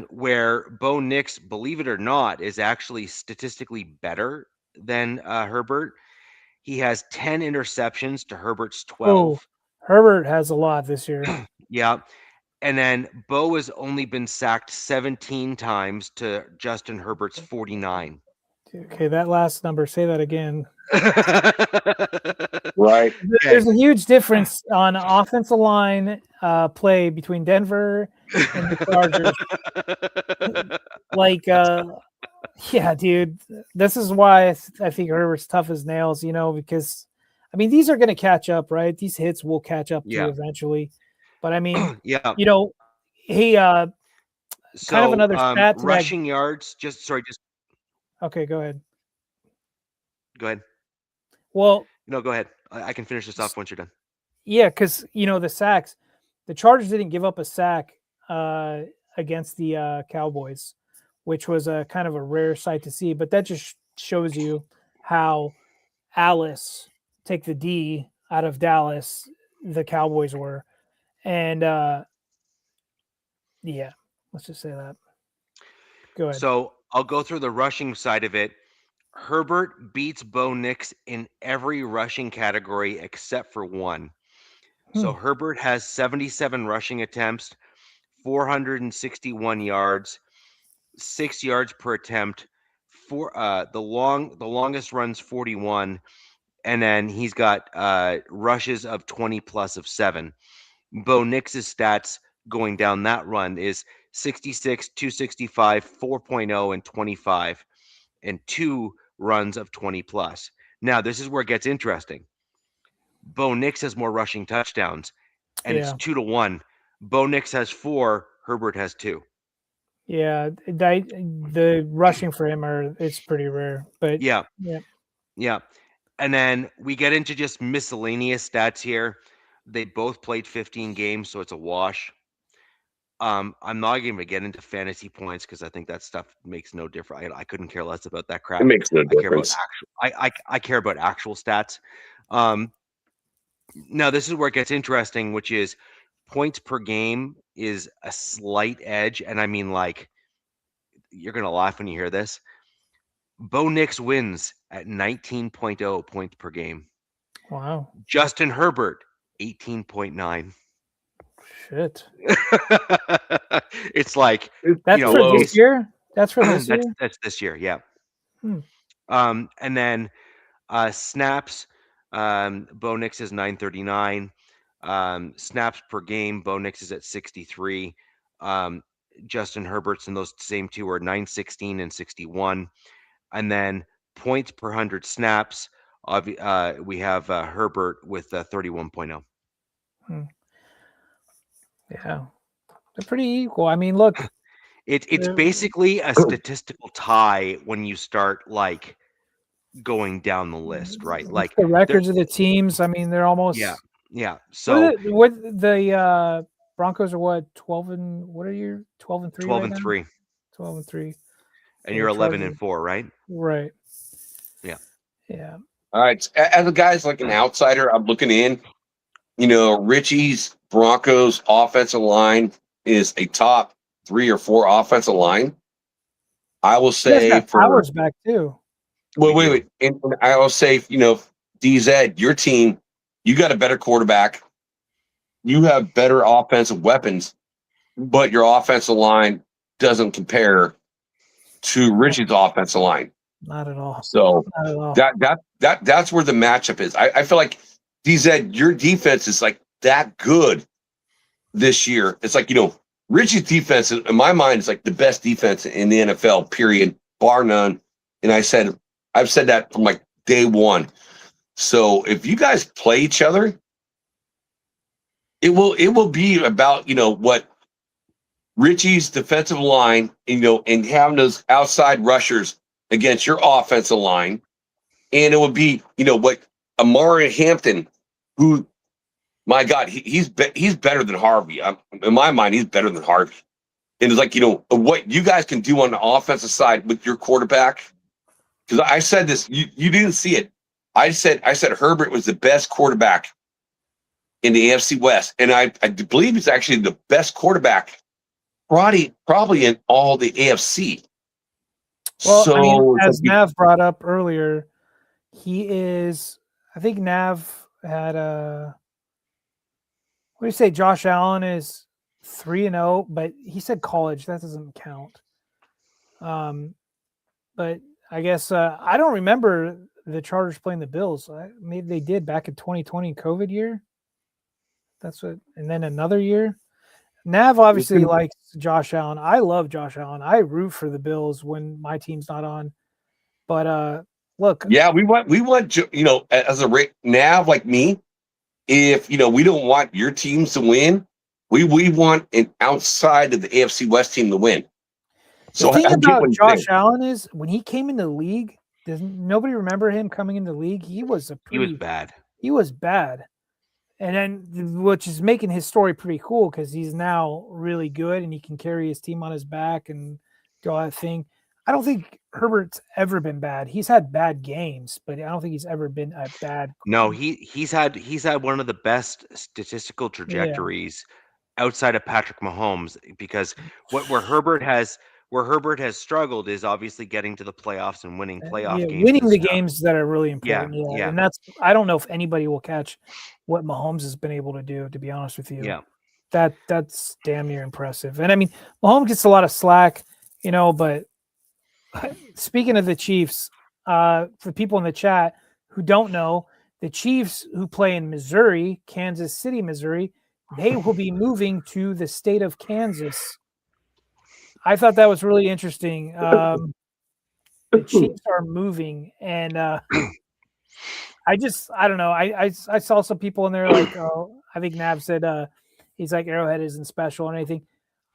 where Bo Nix, believe it or not, is actually statistically better than Herbert. He has 10 interceptions to Herbert's 12. Oh, Herbert has a lot this year. Yeah. And then Bo has only been sacked 17 times to Justin Herbert's 49. Okay, that last number, say that again. Right. There's a huge difference on offensive line play between Denver and the Chargers. Yeah, dude. This is why I think Herbert's tough as nails, because, I mean, these are going to catch up, right? These hits will catch up to you eventually. But, I mean, he kind of another stat to rushing yards, okay, go ahead. Go ahead. Well, no, go ahead. I can finish this off once you're done. Yeah, because the sacks, the Chargers didn't give up a sack against the Cowboys, which was a kind of a rare sight to see. But that just shows you how Alice, take the D out of Dallas, the Cowboys were. And yeah, let's just say that. Go ahead. So I'll go through the rushing side of it. Herbert beats Bo Nix in every rushing category except for one. So Herbert has 77 rushing attempts, 461 yards, 6 yards per attempt. The longest runs 41, and then he's got rushes of 20 plus of 7. Bo Nix's stats going down that run is 66, 265, 4.0, and 25, and 2 runs of 20 plus. Now, this is where it gets interesting. Bo Nix has more rushing touchdowns, and it's 2-1. Bo Nix has 4, Herbert has 2. Yeah, the rushing for him it's pretty rare. But Yeah. yeah. Yeah. And then we get into just miscellaneous stats here. They both played 15 games, so it's a wash. I'm not even gonna get into fantasy points because I think that stuff makes no difference. I couldn't care less about that It crap. makes no I care about difference. I care about actual stats. Now this is where it gets interesting, which is points per game is a slight edge, and I mean, like, you're gonna laugh when you hear this. Bo Nix wins at 19.0 points per game. Wow. Justin Herbert, 18.9. Shit. It's like, That's for Close. this year? That's for this year? that's this year, yeah. Hmm. And then snaps, Bo Nix is 939. Snaps per game, Bo Nix is at 63. Justin Herbert's in those same two are 916 and 61. And then points per 100 snaps, we have Herbert with 31.0. Yeah. They're pretty equal. I mean, look. It's basically a statistical tie when you start, like, going down the list, right? Like the records of the teams, I mean, they're almost yeah. So what the Broncos are what 12 and what are you 12 and 3 12 right and now? 3. 12 and 3. And you're 11 and 4, right? Right. Yeah. Yeah. All right. As a guy's like an outsider, I'm looking in. Richie's Broncos offensive line is a top 3 or 4 offensive line. I will say for Powers back too. Well, wait. And I will say, DZ, your team, you got a better quarterback. You have better offensive weapons, but your offensive line doesn't compare to Richie's offensive line. Not at all. So Not at all. that's where the matchup is. I feel like DZ, your defense is like that good this year. It's like, Richie's defense, in my mind, is like the best defense in the NFL, period, bar none. And I've said that from like day one. So if you guys play each other, it will be about, what Richie's defensive line, and having those outside rushers against your offensive line. And it would be, what Amari Hampton, who, my God, he's better than Harvey. In my mind, he's better than Harvey. And it's like, what you guys can do on the offensive side with your quarterback. Because I said this, you didn't see it. I said Herbert was the best quarterback in the AFC West, and I believe he's actually the best quarterback probably in all the AFC. Well, so I mean, as Nav brought up earlier, he is. I think Nav had a. What do you say? Josh Allen is 3-0, but he said college. That doesn't count. But I guess I don't remember the Chargers playing the Bills. Maybe they did back in 2020 COVID year. That's what, and then another year. Nav obviously likes Josh Allen. I love Josh Allen. I root for the Bills when my team's not on. But look, yeah, we want as a Nav like me. If we don't want your teams to win, we want an outside of the AFC West team to win. So the thing about Josh Allen is when he came into the league, does nobody remember him coming into the league? He was bad. He was bad. And then, which is making his story pretty cool because he's now really good and he can carry his team on his back and do all that thing. I don't think Herbert's ever been bad. He's had bad games, but I don't think he's ever been a bad. No, he's had one of the best statistical trajectories outside of Patrick Mahomes, because where Herbert has struggled is obviously getting to the playoffs and winning playoff games. Winning the games that are really important. Yeah. And I don't know if anybody will catch what Mahomes has been able to do, to be honest with you. Yeah. That's damn near impressive. And I mean, Mahomes gets a lot of slack, but speaking of the Chiefs, for people in the chat who don't know, the Chiefs who play in Missouri, Kansas City, Missouri, they will be moving to the state of Kansas. I thought that was really interesting. The Chiefs are moving, and I don't know. I saw some people in there like, oh, I think Nav said he's like Arrowhead isn't special or anything.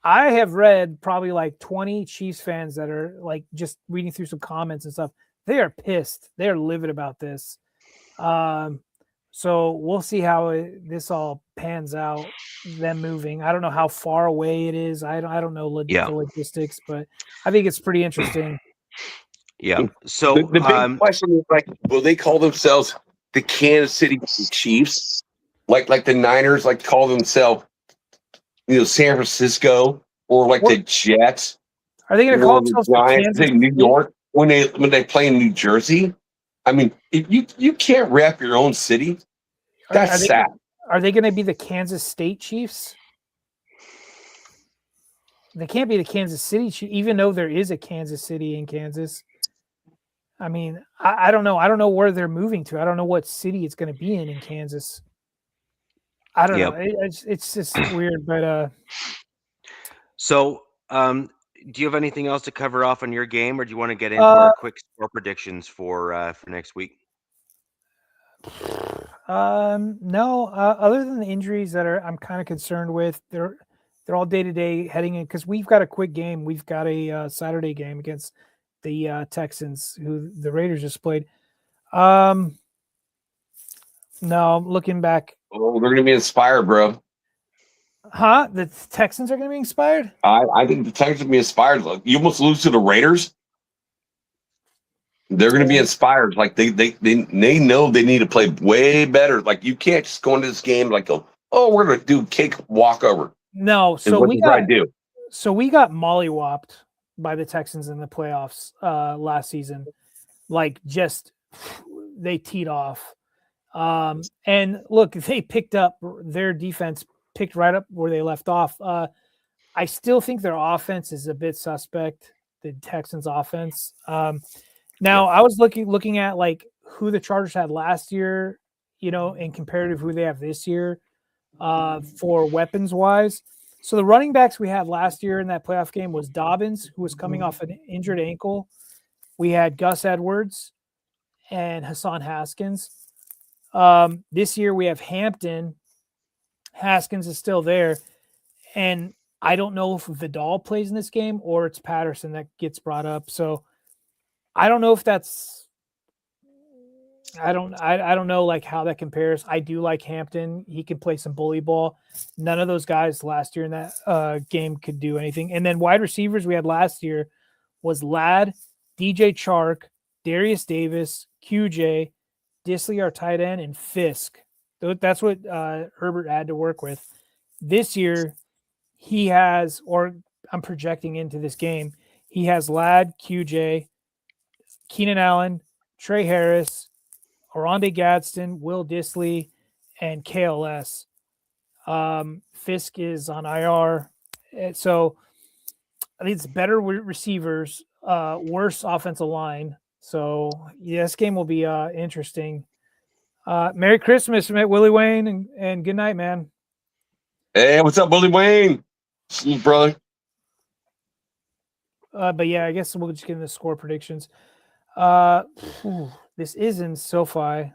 I have read probably like 20 Chiefs fans that are like just reading through some comments and stuff. They are pissed. They are livid about this. So we'll see how this all pans out. Them moving. I don't know how far away it is. I don't know the logistics, but I think it's pretty interesting. Yeah. So the big question is like, will they call themselves the Kansas City Chiefs? Like the Niners like call themselves, San Francisco, or like the Jets? Are they going to call themselves the Giants, New York when they play in New Jersey? I mean, if you can't rep your own city, that's sad. Are they going to be the Kansas State Chiefs? They can't be the Kansas City Chiefs, even though there is a Kansas City in Kansas. I mean, I don't know. I don't know where they're moving to. I don't know what city it's going to be in Kansas. I don't know. It's just weird, but So, do you have anything else to cover off on your game, or do you want to get into our quick score predictions for next week? No. Other than the injuries that I'm kind of concerned with, they're all day to day heading in because we've got a quick game. We've got a Saturday game against the Texans, who the Raiders just played. No, looking back. Oh, they're going to be inspired, bro. Huh? The Texans are going to be inspired? I think the Texans will be inspired. Look, you almost lose to the Raiders. They're going to be inspired. Like they know they need to play way better. Like you can't just go into this game like go, oh, we're going to do cake walkover. No, so we got mollywopped by the Texans in the playoffs last season. Like just they teed off. And look, they picked up their defense, picked right up where they left off. I still think their offense is a bit suspect, the Texans offense. Now I was looking at like who the Chargers had last year, and comparative who they have this year, for weapons wise. So the running backs we had last year in that playoff game was Dobbins, who was coming off an injured ankle. We had Gus Edwards and Hassan Haskins. This year we have Hampton. Haskins is still there. And I don't know if Vidal plays in this game or it's Patterson that gets brought up. So I don't know if that's I don't know like how that compares. I do like Hampton. He can play some bully ball. None of those guys last year in that game could do anything. And then wide receivers we had last year was Ladd, DJ Chark, Darius Davis, QJ, Disley, our tight end, and Fisk. That's what Herbert had to work with. This year, he has, or I'm projecting into this game, he has Ladd, QJ, Keenan Allen, Trey Harris, Oronde Gadsden, Will Disley, and KLS. Fisk is on IR. So I think it's better receivers, worse offensive line. So yeah, this game will be interesting. Merry Christmas, Willie Wayne, and good night, man. Hey, what's up, Willie Wayne? See you, brother. But yeah, I guess we'll just get into the score predictions. This is in SoFi.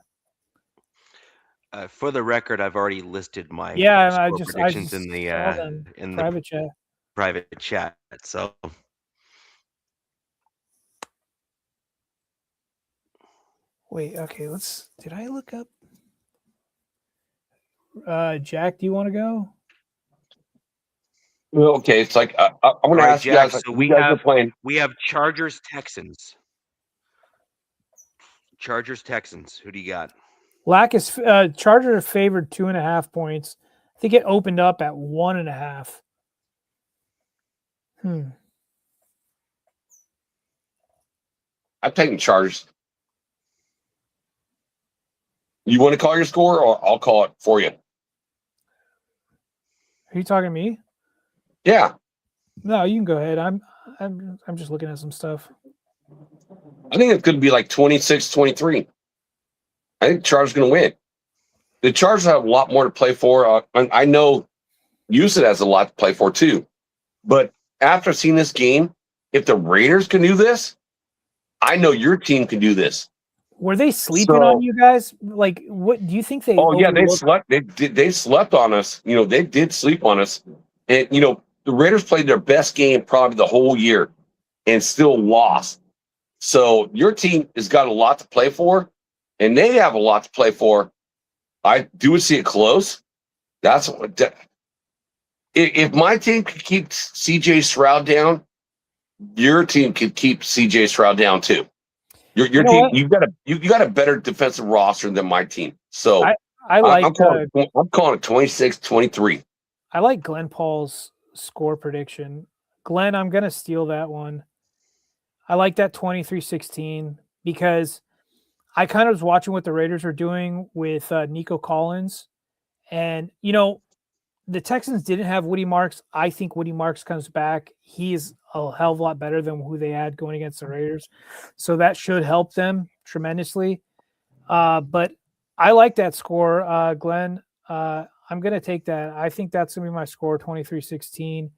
For the record, I've already listed my predictions in the private chat. Private chat. So wait, okay, did I look up? Jack, do you want to go? Well, okay, it's like I want to ask Jack, you guys. So we have Chargers Texans. Chargers Texans. Who do you got? Chargers are favored 2.5 points. I think it opened up at 1.5. I'm taking Chargers. You want to call your score, or I'll call it for you? Are you talking to me? Yeah. No, you can go ahead. I'm just looking at some stuff. I think it's going to be like 26-23. I think the Chargers are going to win. The Chargers have a lot more to play for. I know Houston has a lot to play for too. But after seeing this game, if the Raiders can do this, I know your team can do this. Were they sleeping on you guys? Like, what do you think they? Oh yeah, they slept. They slept on us. They did sleep on us. And the Raiders played their best game probably the whole year and still lost. So your team has got a lot to play for, and they have a lot to play for. I do see it close. That's what. If my team could keep CJ Stroud down, your team could keep CJ Stroud down too. Your team, you got a better defensive roster than my team. So I'm calling it 26-23. I like Glenn Paul's score prediction. Glenn, I'm gonna steal that one. I like that 23-16 because I kind of was watching what the Raiders are doing with Nico Collins, and the Texans didn't have Woody Marks. I think Woody Marks comes back. He is a hell of a lot better than who they had going against the Raiders. So that should help them tremendously. But I like that score, Glenn. I'm going to take that. I think that's going to be my score, 23-16,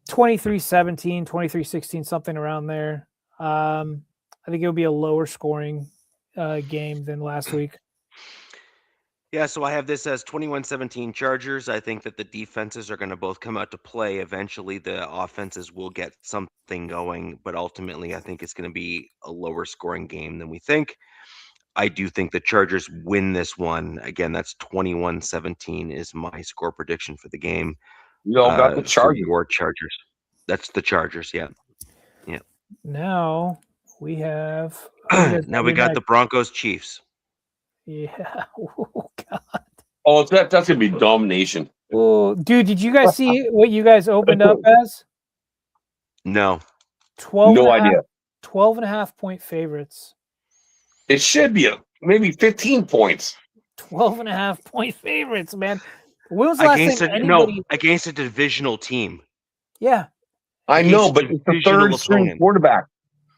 23-17, 23-16, something around there. I think it'll be a lower scoring game than last week. Yeah, so I have this as 21-17 Chargers. I think that the defenses are going to both come out to play. Eventually, the offenses will get something going, but ultimately, I think it's going to be a lower scoring game than we think. I do think the Chargers win this one. Again, that's 21-17 is my score prediction for the game. You all got the Chargers. Your Chargers. That's the Chargers, yeah. Yeah. Now we have... now we got the Broncos Chiefs. Yeah. Oh, God. Oh, that's going to be domination. Oh, dude, did you guys see what you guys opened up as? No. 12 no idea. 12.5 point favorites. It should be maybe 15 points. 12.5 point favorites, man. When was the last time anybody... against a divisional team. Yeah. I know, but it's the third string quarterback.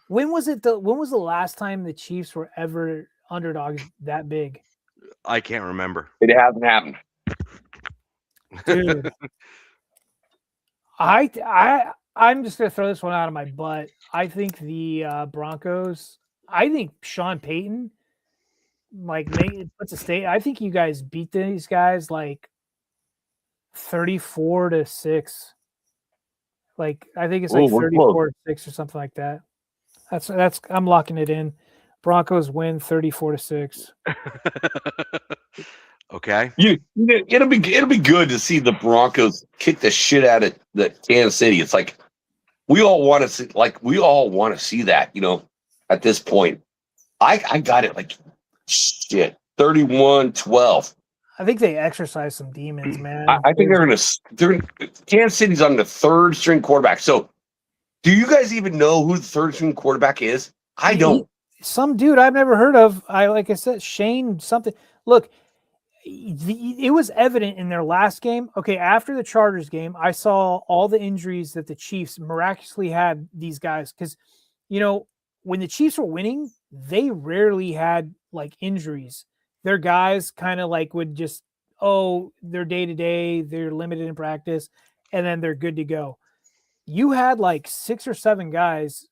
When was the last time the Chiefs were ever underdogs that big? I can't remember. It hasn't happened. Dude. I'm just gonna throw this one out of my butt. I think the Broncos, I think Sean Payton puts a state. I think you guys beat these guys 34-6. I think it's 34-6 or something like that. That's I'm locking it in. Broncos win 34-6. Okay. It'll be good to see the Broncos kick the shit out of the Kansas City. It's like we all want to see that, at this point. I got it shit. 31-12. I think they exercise some demons, man. I think Kansas City's on the third string quarterback. So do you guys even know who the third string quarterback is? I don't. Some dude I've never heard of. Like I said, Shane something. Look, it was evident in their last game. Okay, after the Chargers game, I saw all the injuries that the Chiefs miraculously had these guys. Because, when the Chiefs were winning, they rarely had injuries. Their guys kind of would just, they're day-to-day, they're limited in practice, and then they're good to go. You had 6 or 7 guys.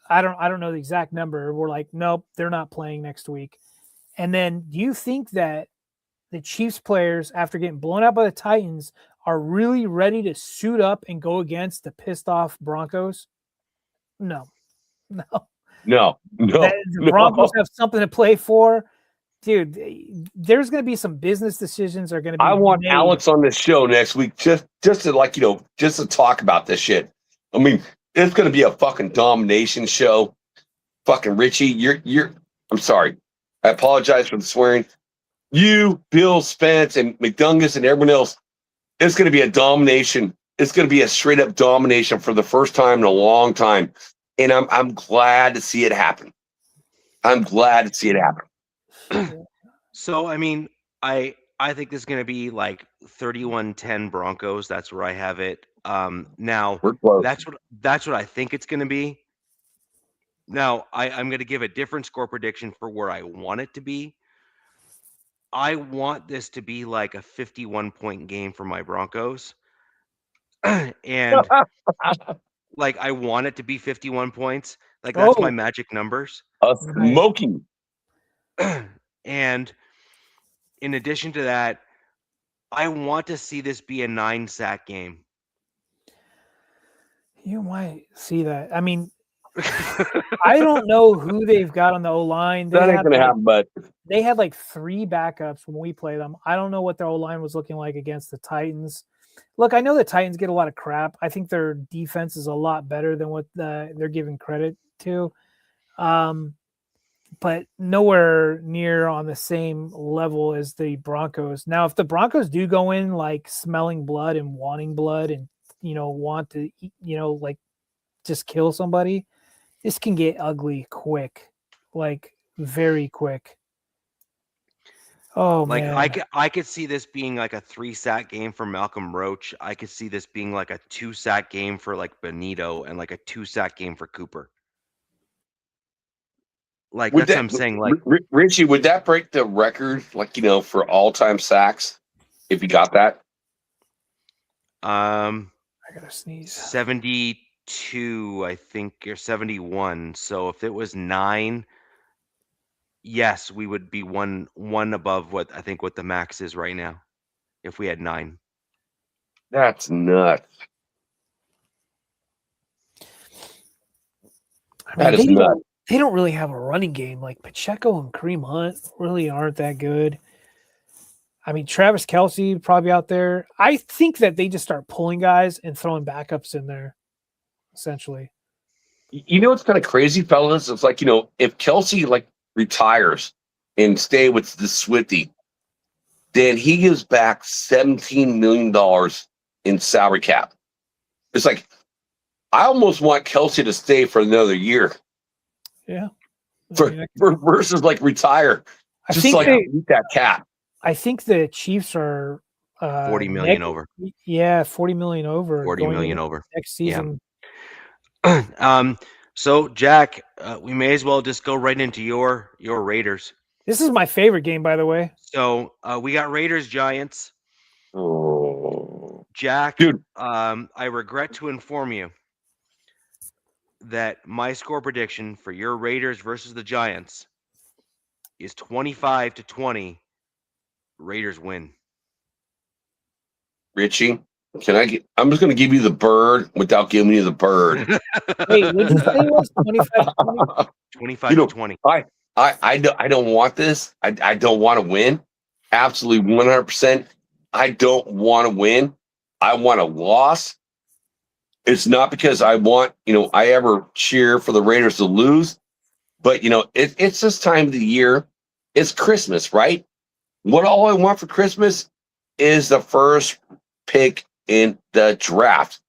I don't know the exact number. We're nope, they're not playing next week. And then do you think that the Chiefs players, after getting blown out by the Titans, are really ready to suit up and go against the pissed off Broncos? No. The Broncos have something to play for. Dude, there's going to be some business decisions are going to be I want made. Alex on this show next week just to talk about this shit. I mean, it's going to be a fucking domination show. Fucking Richie, you're I'm sorry. I apologize for the swearing. You, Bill, Spence, and McDungus and everyone else, it's going to be a domination. It's going to be a straight up domination for the first time in a long time. And I'm glad to see it happen. I'm glad to see it happen. So, I mean, I think this is going to be 31-10 Broncos. That's where I have it. Now that's what I think it's going to be. Now I'm going to give a different score prediction for where I want it to be. I want this to be a 51-point game for my Broncos. And I want it to be 51 points. That's my magic numbers. Smoking. And in addition to that, I want to see this be a 9-sack game. You might see that. I mean, I don't know who they've got on the O-line. That ain't gonna happen, but They had like 3 backups when we played them. I don't know what their O-line was looking like against the Titans. Look, I know the Titans get a lot of crap. I think their defense is a lot better than what they're giving credit to. But nowhere near on the same level as the Broncos. Now, if the Broncos do go in like smelling blood and wanting blood and, want to, like just kill somebody, this can get ugly quick, like very quick. Oh, like man. I could see this being like a 3-sack game for Malcolm Roach. I could see this being like a 2-sack game for like Benito and like a 2-sack game for Cooper. Like that's what I'm saying. Like Richie, would that break the record, like for all-time sacks, if you got that? I gotta sneeze. 72, I think, or 71. So if it was 9, yes, we would be one above what the max is right now. If we had 9. That's nuts. That is nuts. They don't really have a running game. Like Pacheco and Kareem Hunt really aren't that good. I mean, Travis Kelce probably out there. I think that they just start pulling guys and throwing backups in there, essentially. You know what's kind of crazy, fellas? It's like, if Kelce retires and stay with the Swiftie, then he gives back $17 million in salary cap. It's like, I almost want Kelce to stay for another year. Yeah. Versus retire. Just eat that cap. I think the Chiefs are 40 million over. Yeah, 40 million over. 40 million over next season. Yeah. So Jack, we may as well just go right into your Raiders. This is my favorite game, by the way. So we got Raiders Giants. Oh, Jack, dude. I regret to inform you that my score prediction for your Raiders versus the Giants is 25-20. Raiders win. Richie, I'm just going to give you the bird without giving you the bird. Wait, what did you say it was? 25-20? 25-20. I don't want this. I don't want to win. Absolutely 100%. I don't want to win. I want a loss. It's not because I want, I ever cheer for the Raiders to lose, but it's this time of the year. It's Christmas, right? All I want for Christmas is the first pick in the draft.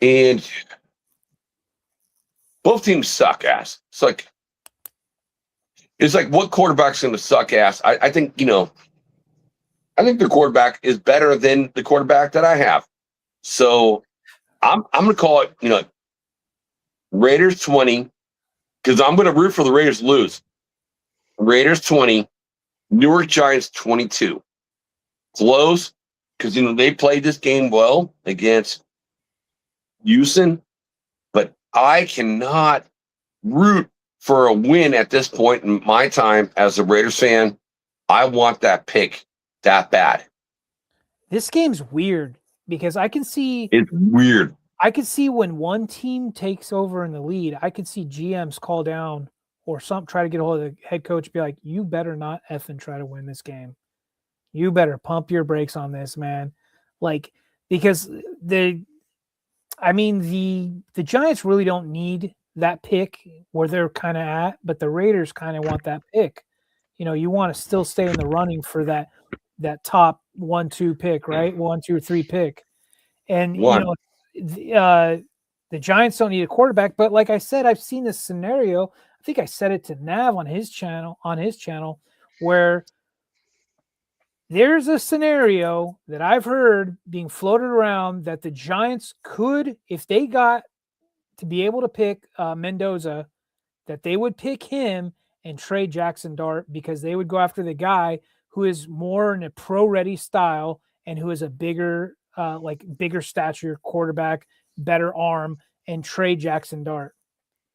And both teams suck ass. It's like what quarterback's going to suck ass? I think, I think the quarterback is better than the quarterback that I have. So I'm going to call it, Raiders 20, because I'm going to root for the Raiders to lose. Raiders 20, New York Giants 22. Close, because, they played this game well against Houston, but I cannot root for a win at this point in my time as a Raiders fan. I want that pick that bad. This game's weird. Because I can see it's weird. I could see when one team takes over in the lead, I could see GMs call down or try to get a hold of the head coach, be like, you better not effing try to win this game. You better pump your brakes on this, man. Because the Giants really don't need that pick where they're kind of at, but the Raiders kind of want that pick. You want to still stay in the running for that top 1-2 pick, right? 1, 2, or 3 pick. And the Giants don't need a quarterback, but like I said, I've seen this scenario. I think I said it to Nav on his channel where there's a scenario that I've heard being floated around that the Giants could, if they got to be able to pick Mendoza, that they would pick him and trade Jackson Dart because they would go after the guy who is more in a pro-ready style and who is a bigger stature quarterback, better arm, and trade Jackson Dart.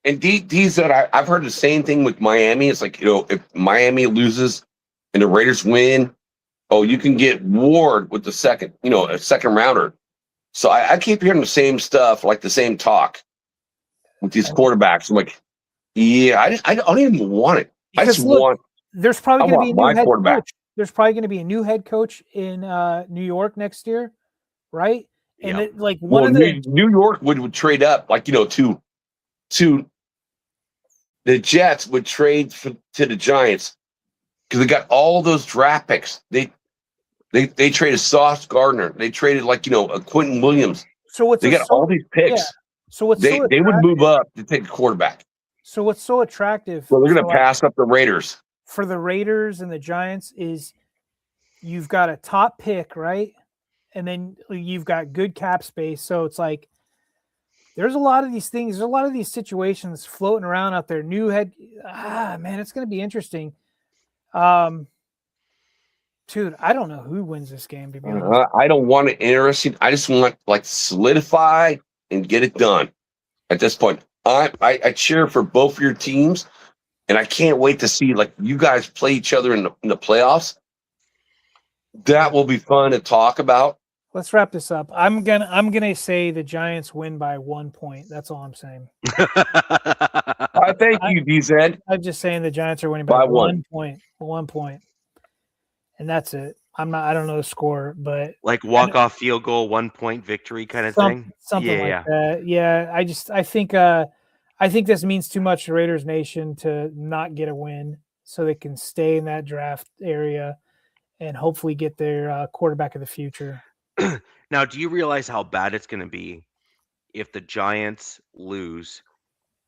And I've heard the same thing with Miami. It's like, if Miami loses and the Raiders win, you can get Ward with the second, a second rounder. So I keep hearing the same stuff, like the same talk with these quarterbacks. I'm like, yeah, I don't even want it. I just want. There's probably going to be a new head quarterback. coach. There's probably going to be a new head coach in New York next year, right? And Yep. New York would trade up, like, to the Jets would trade to the Giants because they got all those draft picks. They traded Sauce Gardner. They traded a Quentin Williams. So they got all these picks. Yeah. So they would move up to take a quarterback. So what's so attractive? Well, they're going to pass up the Raiders. For the Raiders and the Giants is you've got a top pick, right? And then you've got good cap space. So it's like there's a lot of these things. There's a lot of these situations floating around out there. New head, man, it's going to be interesting. Dude, I don't know who wins this game. To be honest. I don't want it interesting. I just want solidify and get it done. At this point, I cheer for both of your teams, and I can't wait to see you guys play each other in the playoffs. That will be fun to talk about. Let's wrap this up. I'm gonna say the Giants win by 1 point. That's all I'm saying. I thank you, DZ. I'm just saying the Giants are winning by 1 point. 1 point. And that's it. I don't know the score, but walk-off field goal, 1 point victory kind of thing. Something like that. Yeah. I think this means too much to Raiders Nation to not get a win, so they can stay in that draft area and hopefully get their quarterback of the future. Now, do you realize how bad it's going to be if the Giants lose,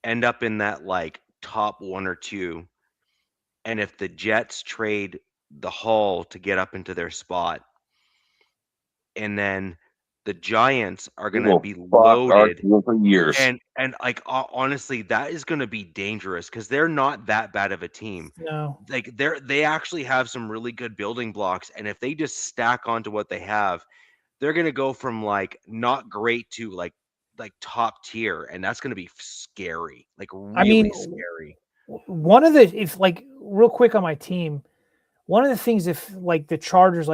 end up in that top 1 or 2, and if the Jets trade the Hall to get up into their spot, and then the Giants are going to be loaded for years. And honestly, that is going to be dangerous because they're not that bad of a team. No, they actually have some really good building blocks, and if they just stack onto what they have, they're going to go from not great to top tier, and that's going to be scary. Really scary. One of the real quick on my team, one of the things if the Chargers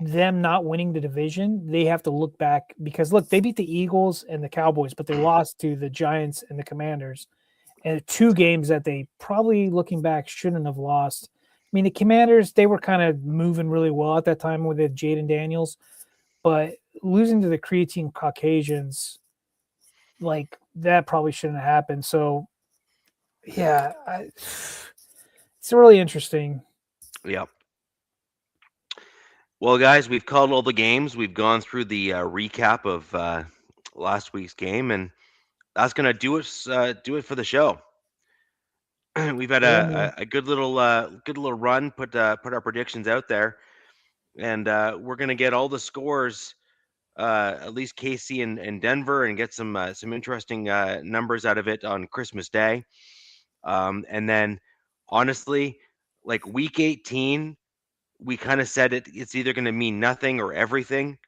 them not winning the division, they have to look back because they beat the Eagles and the Cowboys, but they lost to the Giants and the Commanders, and 2 games that they probably looking back shouldn't have lost. I mean, the Commanders, they were kind of moving really well at that time with the Jaden Daniels, but losing to the Creatine Caucasians, that probably shouldn't have happened. So, yeah, it's really interesting. Yep. Well, guys, we've called all the games. We've gone through the recap of last week's game, and that's going to do it for the show. We've had a good little run. Put our predictions out there, and we're going to get all the scores, at least KC and Denver, and get some interesting numbers out of it on Christmas Day. And then, honestly, week 18. We kind of said it's either going to mean nothing or everything,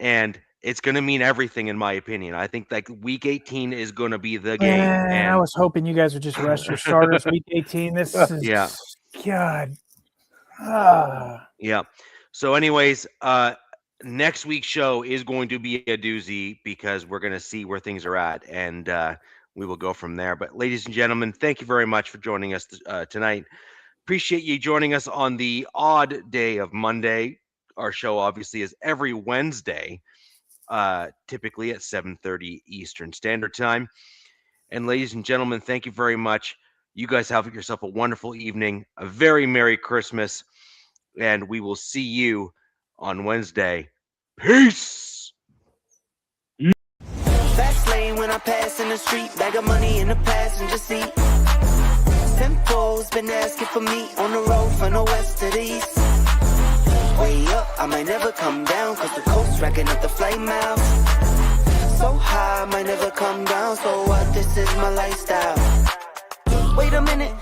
and it's going to mean everything in my opinion. I think week 18 is going to be the game. And I was hoping you guys would just rest your starters week 18. This is God. Yeah. So anyways, next week's show is going to be a doozy because we're going to see where things are at, and we will go from there. But ladies and gentlemen, thank you very much for joining us tonight. Appreciate you joining us on the odd day of Monday. Our show obviously is every Wednesday, typically at 7:30 Eastern Standard Time. And ladies and gentlemen, thank you very much. You guys have yourself a wonderful evening, a very Merry Christmas, and we will see you on Wednesday. Peace. Fast lane when I pass in the street, bag of money in the passenger seat. Tempo's been asking for me on the road from the west to the east. Way up, I might never come down, cause the coast racking up the flight miles. So high, I might never come down, so what, this is my lifestyle. Wait a minute,